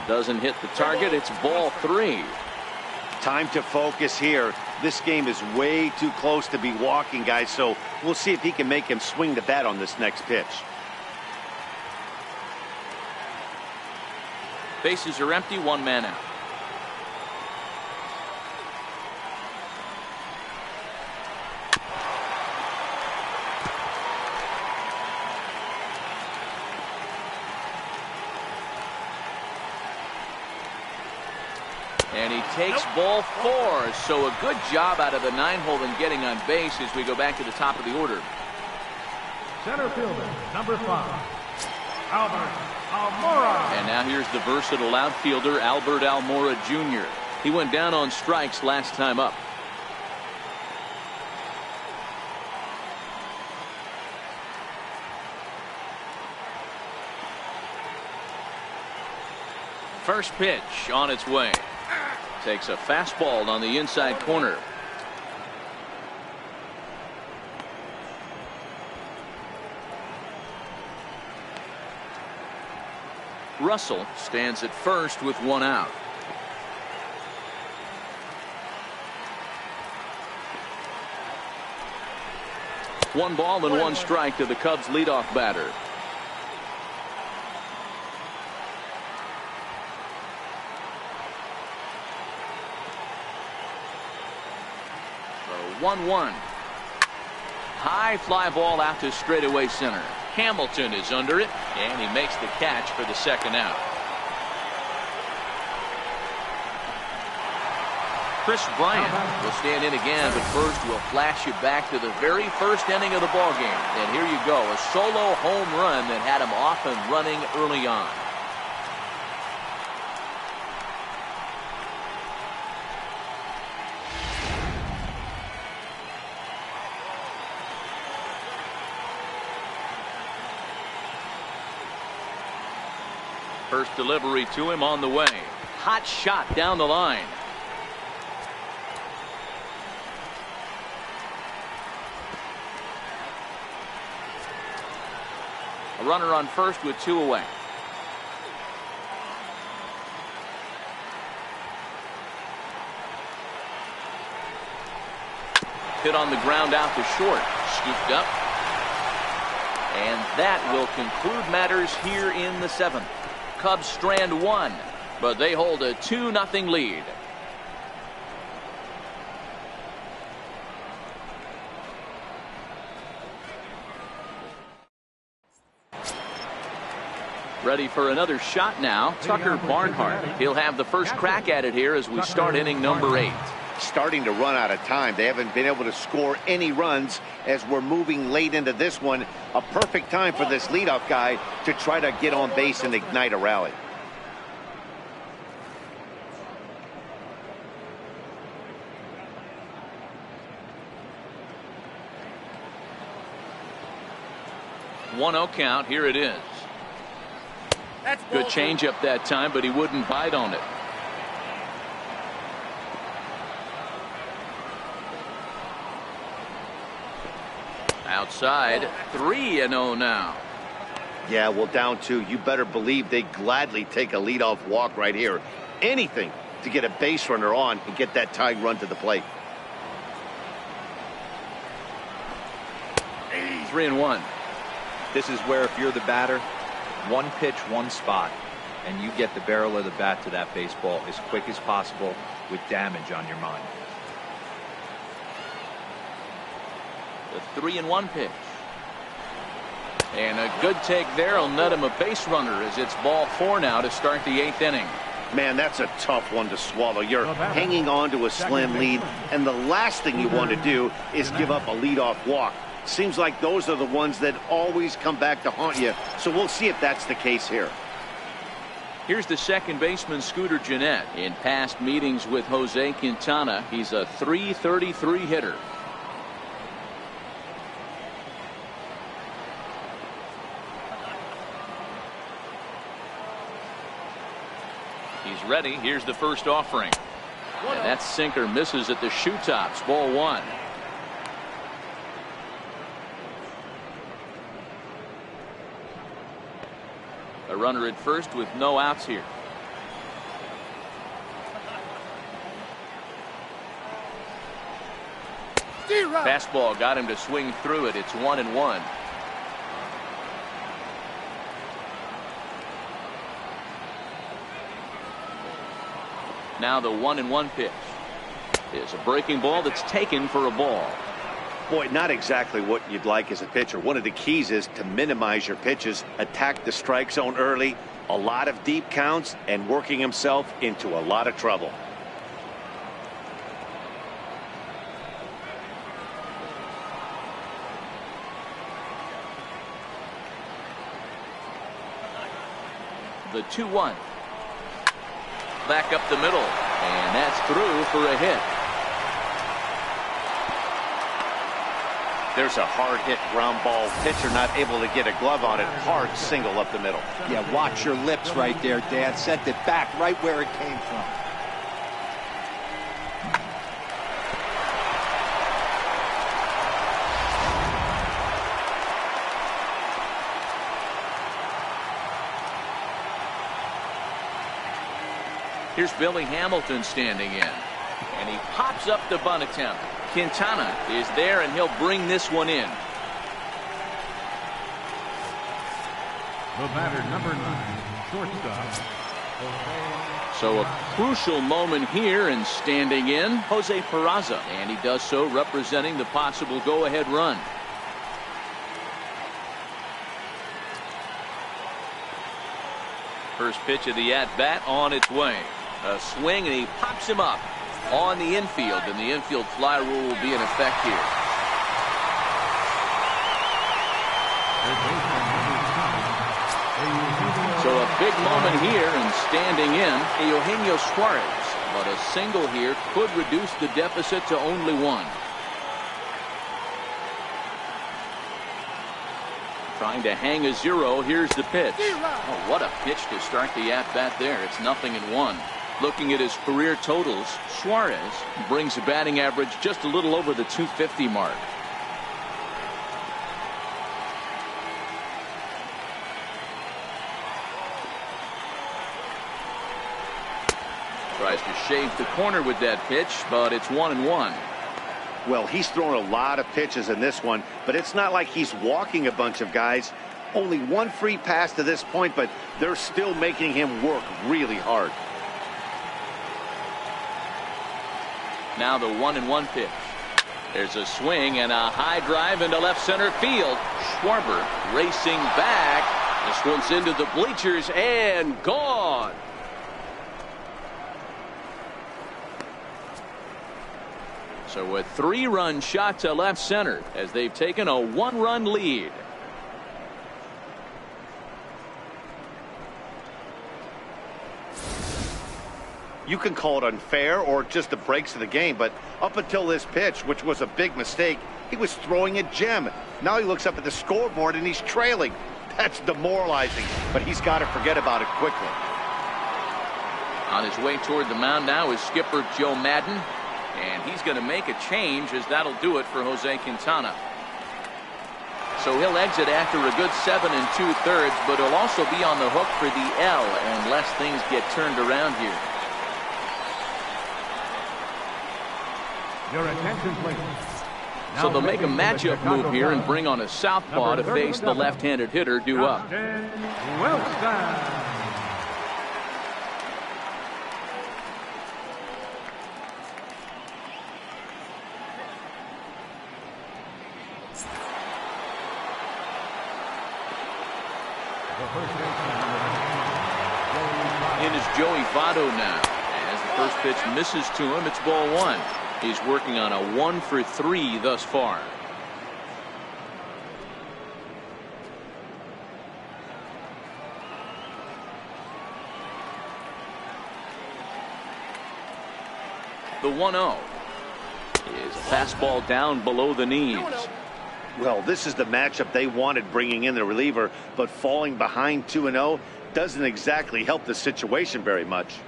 Doesn't hit the target. It's ball 3. Time to focus here. This game is way too close to be walking, guys, so we'll see if he can make him swing the bat on this next pitch. Bases are empty. 1 man out. And he takes ball 4. So a good job out of the 9-hole in getting on base as we go back to the top of the order. Center fielder, number 5, Albert Almora. And now here's the versatile outfielder, Albert Almora Jr. He went down on strikes last time up. First pitch on its way. Takes a fastball on the inside corner. Russell stands at first with one out. One ball and one strike to the Cubs leadoff batter. The 1-1. High fly ball out to straightaway center. Hamilton is under it, and he makes the catch for the second out. Chris Bryant will stand in again, but first we'll flash you back to the very first inning of the ballgame. And here you go, a solo home run that had him off and running early on. First delivery to him on the way. Hot shot down the line. A runner on first with two away. Hit on the ground out to short. Scooped up. And that will conclude matters here in the seventh. Cubs strand one, but they hold a 2-0 lead. Ready for another shot now, Tucker Barnhart. He'll have the first crack at it here as we start inning number 8. Starting to run out of time. They haven't been able to score any runs as we're moving late into this one. A perfect time for this leadoff guy to try to get on base and ignite a rally. One-0 count. Here it is. Good changeup that time, but he wouldn't bite on it. Outside, 3-0 now. Yeah, well, down 2. You better believe they gladly take a leadoff walk right here. Anything to get a base runner on and get that tying run to the plate. 3-1. This is where if you're the batter, one pitch, one spot, and you get the barrel of the bat to that baseball as quick as possible with damage on your mind. The 3-1 pitch. And a good take there will net him a base runner as it's ball 4 now to start the 8th inning. Man, that's a tough one to swallow. You're hanging on to a slim lead, and the last thing you want to do is give up a leadoff walk. Seems like those are the ones that always come back to haunt you, so we'll see if that's the case here. Here's the second baseman, Scooter Gennett. In past meetings with Jose Quintana, he's a .333 hitter. He's ready. Here's the first offering. And that sinker misses at the shoe tops. Ball 1. A runner at first with no outs here. Fastball got him to swing through it. It's 1-1. Now the 1-1 pitch is a breaking ball that's taken for a ball. Boy, not exactly what you'd like as a pitcher. One of the keys is to minimize your pitches, attack the strike zone early, a lot of deep counts, and working himself into a lot of trouble. The 2-1. Back up the middle, and that's through for a hit. There's a hard hit ground ball. Pitcher not able to get a glove on it. Hard single up the middle. Yeah, watch your lips right there, Dan. Sent it back right where it came from. Here's Billy Hamilton standing in. And he pops up the bunt attempt. Quintana is there, and he'll bring this one in. The batter, number 9, shortstop. So a crucial moment here, and standing in, Jose Peraza. And he does so representing the possible go-ahead run. First pitch of the at-bat on its way. A swing, and he pops him up on the infield, and the infield fly rule will be in effect here. So a big moment here, and standing in, Eugenio Suarez. But a single here could reduce the deficit to only 1. Trying to hang a 0. Here's the pitch. Oh, what a pitch to start the at-bat there. It's 0-1. Looking at his career totals, Suarez brings a batting average just a little over the 250 mark. Tries to shave the corner with that pitch, but it's 1-1. Well, he's thrown a lot of pitches in this one, but it's not like he's walking a bunch of guys. Only 1 free pass to this point, but they're still making him work really hard. Now the 1-1 pitch. There's a swing and a high drive into left center field. Schwarber racing back. This one's into the bleachers and gone. So a 3-run shot to left center as they've taken a 1-run lead. You can call it unfair or just the breaks of the game, but up until this pitch, which was a big mistake, he was throwing a gem. Now he looks up at the scoreboard and he's trailing. That's demoralizing, but he's got to forget about it quickly. On his way toward the mound now is skipper Joe Madden, and he's going to make a change, as that'll do it for Jose Quintana. So he'll exit after a good 7 2/3, but he'll also be on the hook for the L unless things get turned around here. Your attention, please. So they'll make a matchup move here and bring on a southpaw to face the left-handed hitter due up. Wilson. In is Joey Votto now. As the first pitch misses to him, it's ball 1. He's working on a 1-for-3 thus far. The 1-0 is a fastball down below the knees. Well, this is the matchup they wanted, bringing in the reliever, but falling behind 2-0 doesn't exactly help the situation very much.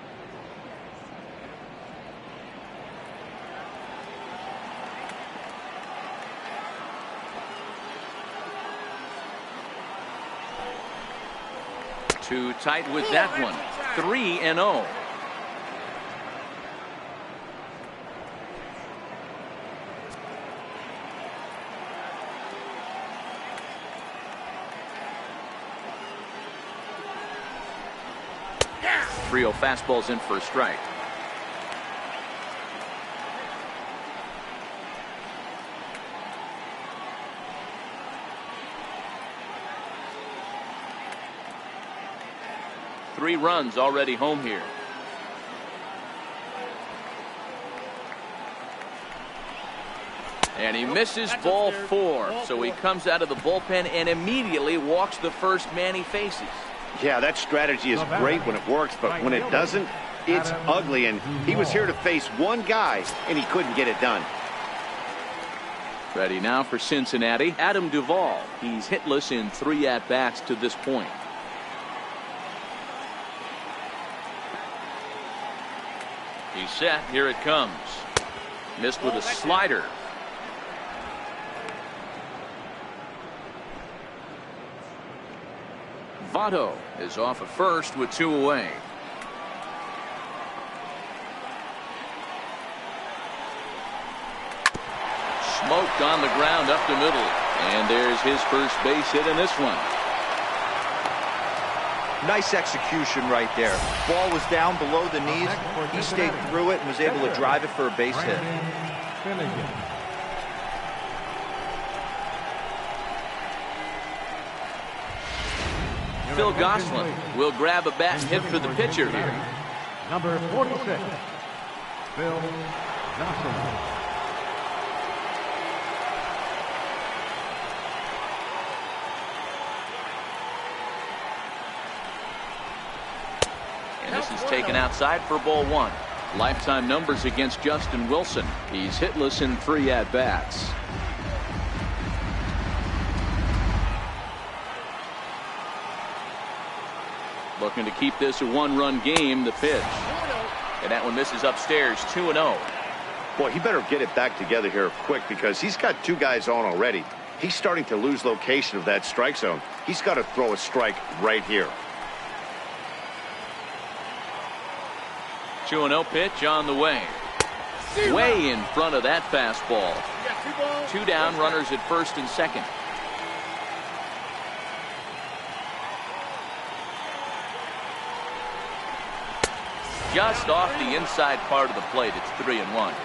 Too tight with that one. 3-0. Trio fastballs in for a strike. Three runs already home here. And he misses ball 4. So he comes out of the bullpen and immediately walks the first man he faces. Yeah, that strategy is great when it works, but when it doesn't, it's ugly. And he was here to face one guy, and he couldn't get it done. Ready now for Cincinnati, Adam Duvall. He's hitless in 3 at-bats to this point. He's set. Here it comes. Missed with a slider. Votto is off at first with 2 away. Smoked on the ground up the middle. And there's his first base hit in this one. Nice execution right there. Ball was down below the knees. He stayed through it and was able to drive it for a base hit. Phil Gosselin will grab a bat and hit for the pitcher here. Number 46, Phil Gosselin. And this is taken outside for ball 1. Lifetime numbers against Justin Wilson. He's hitless in 3 at-bats. Looking to keep this a 1-run game. The pitch. And that one misses upstairs. 2-0. Boy, he better get it back together here quick because he's got 2 guys on already. He's starting to lose location of that strike zone. He's got to throw a strike right here. 2-0 pitch on the way. Way in front of that fastball. 2 down, runners at first and second. Just off the inside part of the plate. It's 3-1.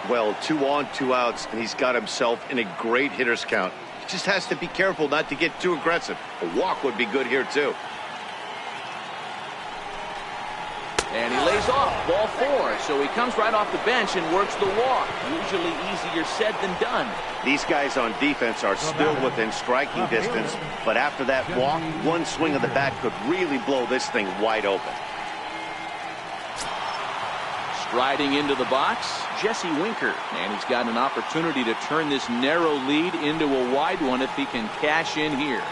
Well, 2 on, 2 outs, and he's got himself in a great hitter's count. He just has to be careful not to get too aggressive. A walk would be good here, too. And he lays off ball 4, so he comes right off the bench and works the walk. Usually easier said than done. These guys on defense are still within striking distance, but after that walk, 1 swing of the bat could really blow this thing wide open. Striding into the box, Jesse Winker. And he's got an opportunity to turn this narrow lead into a wide one if he can cash in here.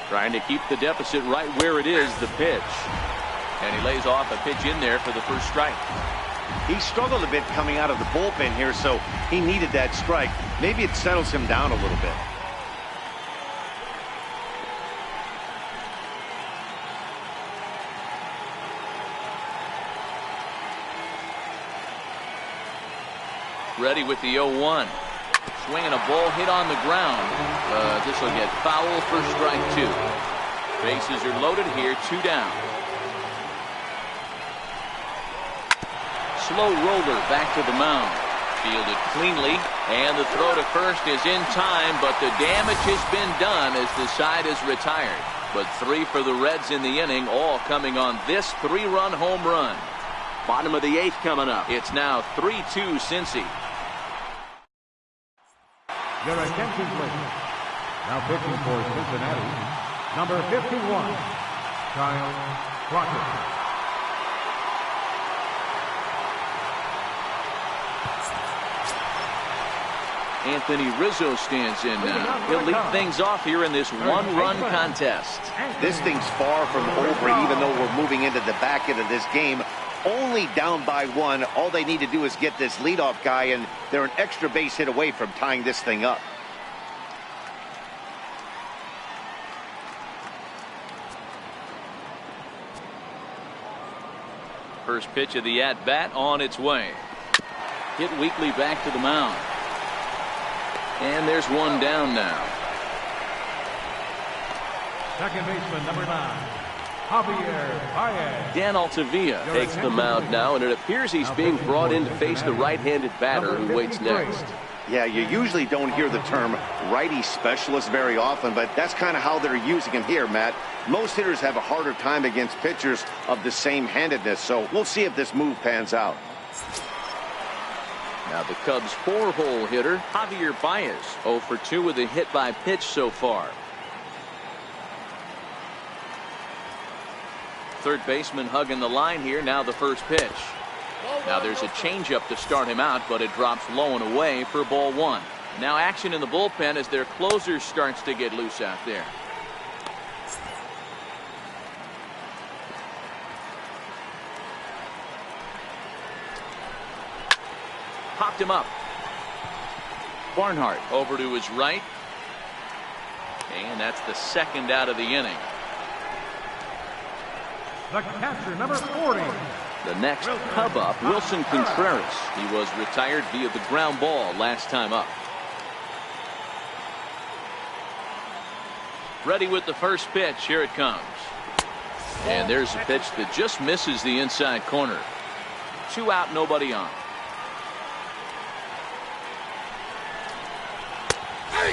Trying to keep the deficit right where it is, the pitch. And he lays off a pitch in there for the first strike. He struggled a bit coming out of the bullpen here, so he needed that strike. Maybe it settles him down a little bit. Ready with the 0-1. Swinging a ball hit on the ground. This will get foul for strike 2. Bases are loaded here. 2 down. Slow roller back to the mound. Fielded cleanly. And the throw to first is in time, but the damage has been done as the side is retired. But 3 for the Reds in the inning, all coming on this 3-run home run. Bottom of the 8th coming up. It's now 3-2 Cincy. Your attention, please. Now pitching for Cincinnati, number 51, Kyle Crockett. Anthony Rizzo stands in now. He'll lead things off here in this 1-run contest. This thing's far from over, even though we're moving into the back end of this game. Only down by 1. All they need to do is get this leadoff guy, and they're an extra base hit away from tying this thing up. First pitch of the at-bat on its way. Hit weakly back to the mound. And there's 1 down now. Second baseman, number 9. Javier Baez. Dan Altavilla takes the mound now, and it appears he's being brought in to face the right-handed batter who waits next. Yeah, you usually don't hear the term righty specialist very often, but that's kind of how they're using him here, Matt. Most hitters have a harder time against pitchers of the same handedness, so we'll see if this move pans out. Now the Cubs' 4-hole hitter, Javier Baez, 0 for 2 with a hit by pitch so far. Third baseman hugging the line here. Now the first pitch. Now there's a changeup to start him out, but it drops low and away for ball one. Now action in the bullpen as their closer starts to get loose out there. Popped him up. Barnhart over to his right. And that's the second out of the inning. The catcher, number 40. The next Cub up, Wilson Contreras. He was retired via the ground ball last time up. Ready with the first pitch. Here it comes. And there's a pitch that just misses the inside corner. 2 out, nobody on.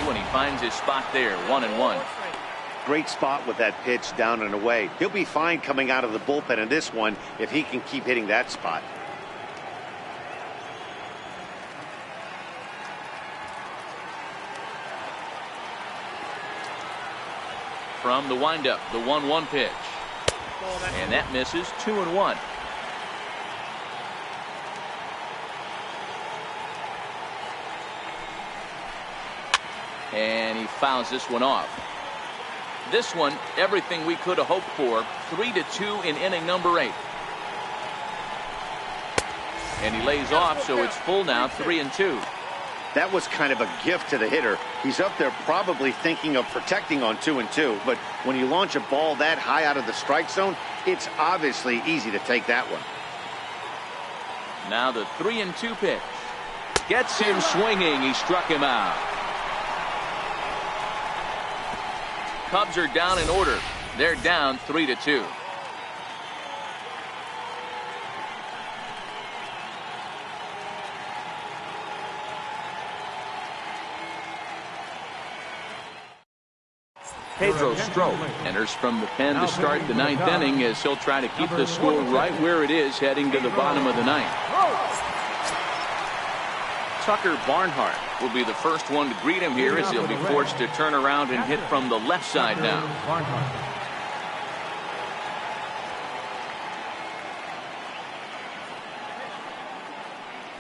When he finds his spot there, 1-1. Great spot with that pitch down and away. He'll be fine coming out of the bullpen in this one if he can keep hitting that spot. From the windup, the 1-1 pitch. And that misses. 2-1. And he fouls this one off. This one, everything we could have hoped for. 3-2 in inning number 8. And he lays off, so it's full now, 3-2. That was kind of a gift to the hitter. He's up there probably thinking of protecting on 2-2, but when you launch a ball that high out of the strike zone, it's obviously easy to take that one. Now the 3-2 pitch. Gets him swinging. He struck him out. Cubs are down in order. They're down 3-2. Pedro Strop enters from the pen to start the 9th inning as he'll try to keep the score right where it is heading to the bottom of the 9th. Tucker Barnhart will be the first one to greet him here as he'll be forced to turn around and hit from the left side now.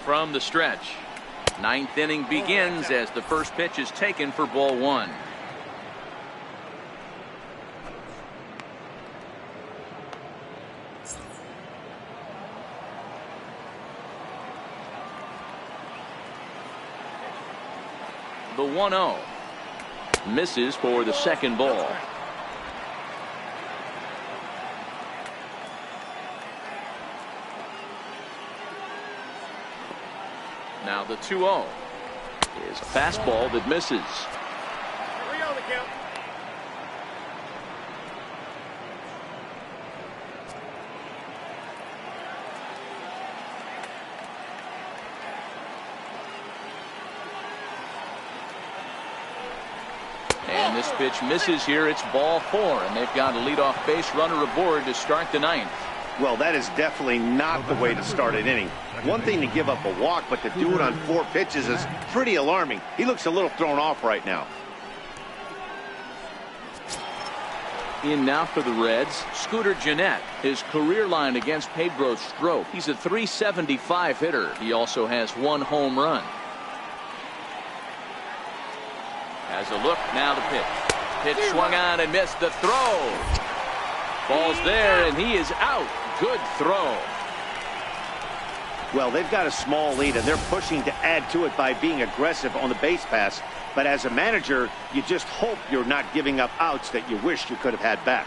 From the stretch, 9th inning begins as the first pitch is taken for ball 1. The 1-0 misses for the second ball. Now the 2-0 is a fastball that misses. And this pitch misses here. It's ball 4, and they've got a leadoff base runner aboard to start the 9th. Well, that is definitely not the way to start an inning. One thing to give up a walk, but to do it on 4 pitches is pretty alarming. He looks a little thrown off right now. In now for the Reds, Scooter Gennett. His career line against Pedro Strop. He's a .375 hitter. He also has 1 home run. Has a look, now the pitch. Pitch swung on and missed. The throw. Ball's there, and he is out. Good throw. Well, they've got a small lead, and they're pushing to add to it by being aggressive on the base pass. But as a manager, you just hope you're not giving up outs that you wish you could have had back.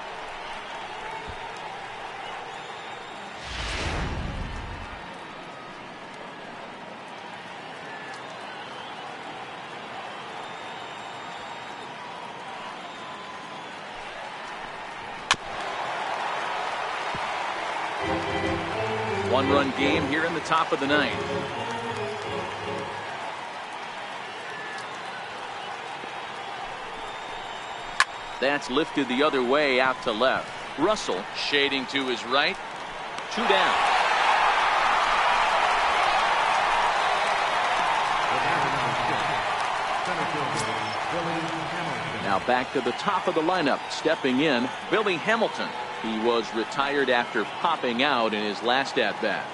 One-run game here in the top of the 9th. That's lifted the other way out to left. Russell shading to his right. 2 down. Now back to the top of the lineup. Stepping in, Billy Hamilton. He was retired after popping out in his last at-bat.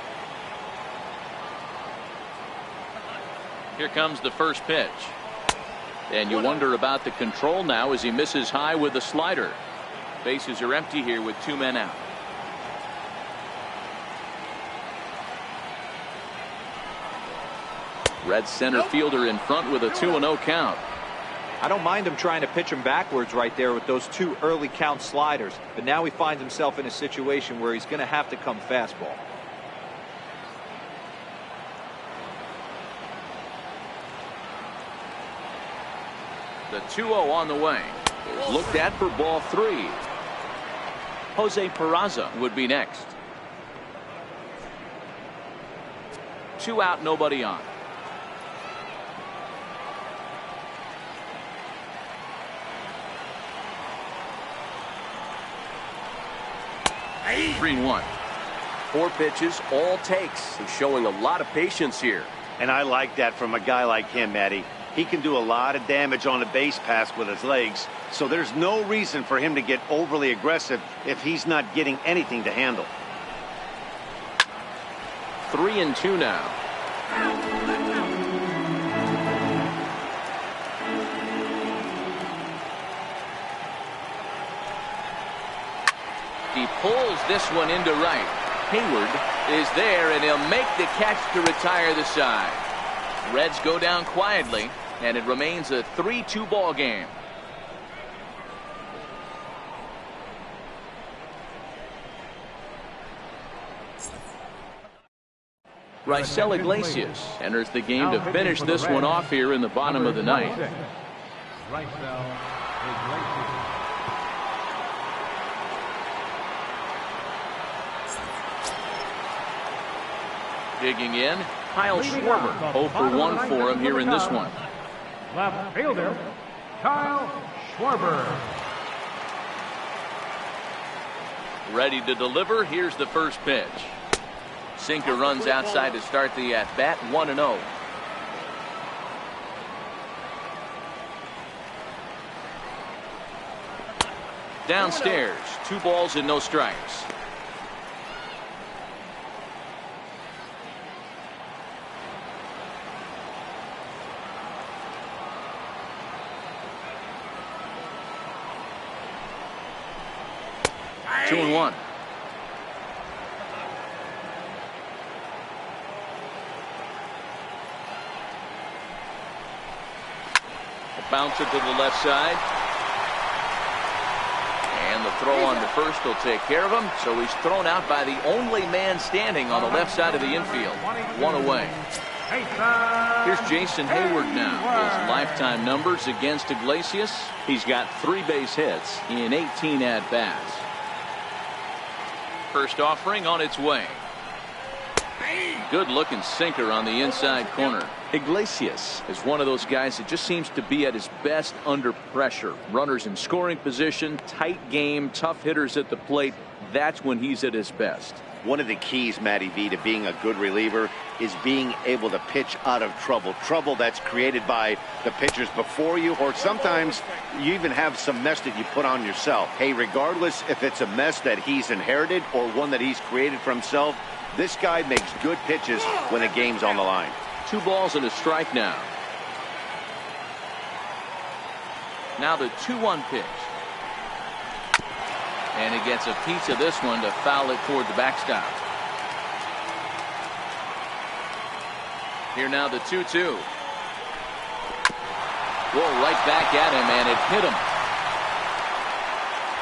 Here comes the first pitch. And you wonder about the control now as he misses high with the slider. Bases are empty here with 2 men out. Red center fielder in front with a 2-0 count. I don't mind him trying to pitch him backwards right there with those 2 early count sliders, but now he finds himself in a situation where he's going to have to come fastball. The 2-0 on the way is looked at for ball 3. Jose Peraza would be next. 2 out, nobody on. Hey. 3-1. 4 pitches, all takes. He's showing a lot of patience here. And I like that from a guy like him, Matty. He can do a lot of damage on a base pass with his legs, so there's no reason for him to get overly aggressive if he's not getting anything to handle. 3-2 now. He pulls this one into right. Hayward is there, and he'll make the catch to retire the side. Reds go down quietly, and it remains a 3-2 ball game. Raisel Iglesias enters the game to finish this one off here in the bottom of the ninth. Digging in, Kyle Schwarber. 0 for 1 for him here in this one. Left fielder, Kyle Schwarber. Ready to deliver. Here's the first pitch. Sinker runs outside to start the at-bat. 1-0. Downstairs, 2 balls and no strikes. Two and 1. A bouncer to the left side. And the throw on to first will take care of him. So he's thrown out by the only man standing on the left side of the infield. 1 away. Here's Jason Hayward now. His lifetime numbers against Iglesias. He's got 3 base hits in 18 at-bats. First offering on its way. Good looking sinker on the inside corner. Iglesias is one of those guys that just seems to be at his best under pressure. Runners in scoring position, tight game, tough hitters at the plate. That's when he's at his best. One of the keys, Matty V, to being a good reliever is being able to pitch out of trouble. Trouble that's created by the pitchers before you, or sometimes you even have some mess that you put on yourself. Hey, regardless if it's a mess that he's inherited or one that he's created for himself, this guy makes good pitches when the game's on the line. 2 balls and a strike now. Now the 2-1 pitch. And he gets a piece of this one to foul it toward the backstop. Here now the 2-2. Whoa, right back at him, and it hit him.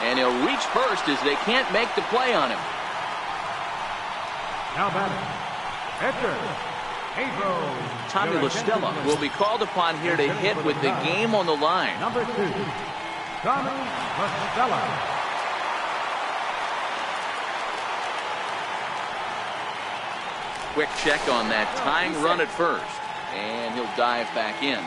And he'll reach first as they can't make the play on him. Now batting, pitcher, Pedro. Tommy La Stella will be called upon here to hit with the game on the line. Number 2, Tommy La Stella. Quick check on that tying run at first, and he'll dive back in.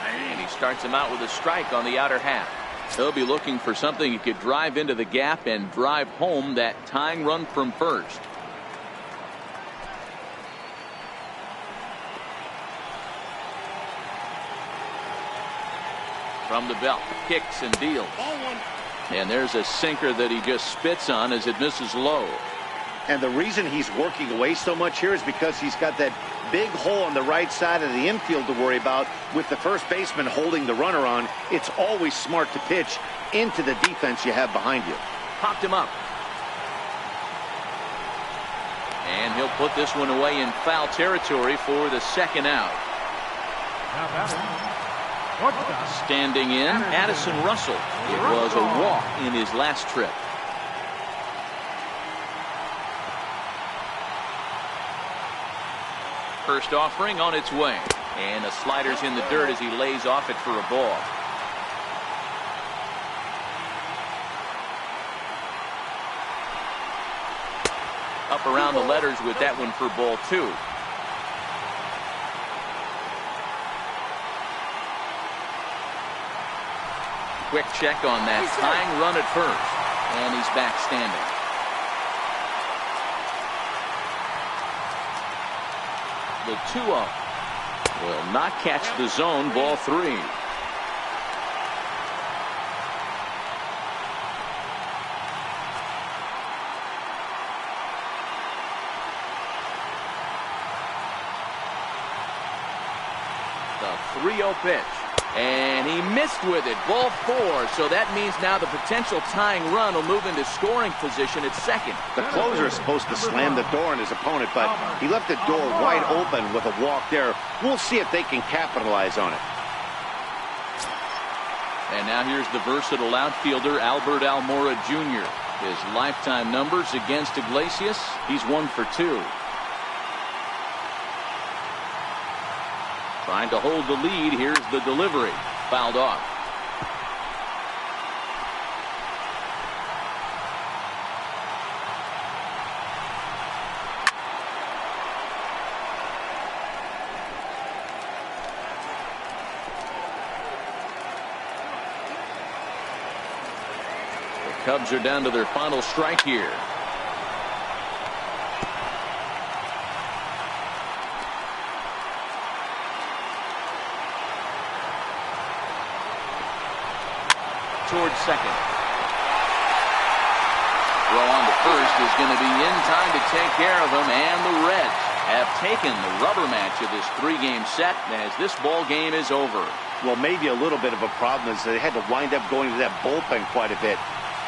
And he starts him out with a strike on the outer half. He'll be looking for something he could drive into the gap and drive home that tying run from first. From the belt, kicks and deals. And there's a sinker that he just spits on as it misses low. And the reason he's working away so much here is because he's got that big hole on the right side of the infield to worry about with the first baseman holding the runner on. It's always smart to pitch into the defense you have behind you. Popped him up. And he'll put this one away in foul territory for the second out. Standing in, Addison Russell. It was a walk in his last trip. First offering on its way. And the slider's in the dirt as he lays off it for a ball. Up around the letters with that one for ball 2. Quick check on that tying run at first. And he's back standing. The 2-0 will not catch the zone. Ball 3. The 3-0 pitch. And he missed with it. Ball 4. So that means now the potential tying run will move into scoring position at second. The closer is supposed to slam the door on his opponent, but he left the door wide open with a walk there. We'll see if they can capitalize on it. And now here's the versatile outfielder Albert Almora Jr. His lifetime numbers against Iglesias, he's 1 for 2. Trying to hold the lead. Here's the delivery. Fouled off. The Cubs are down to their final strike here. Towards second. Throw on to first is going to be in time to take care of him, and the Reds have taken the rubber match of this 3-game set as this ball game is over. Well, maybe a little bit of a problem is they had to wind up going to that bullpen quite a bit.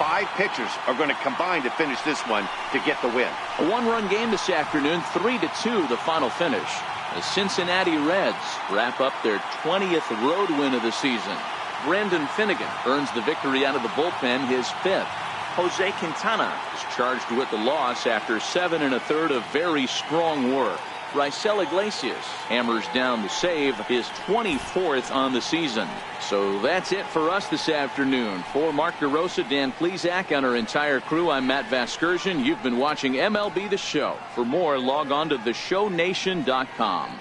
5 pitchers are going to combine to finish this one to get the win. A 1-run game this afternoon, 3-2 the final finish. The Cincinnati Reds wrap up their 20th road win of the season. Brendan Finnegan earns the victory out of the bullpen, his 5th. Jose Quintana is charged with the loss after 7 1/3 of very strong work. Raisel Iglesias hammers down the save, his 24th on the season. So that's it for us this afternoon. For Mark DeRosa, Dan Plesac, and our entire crew, I'm Matt Vasgersian. You've been watching MLB The Show. For more, log on to theshownation.com.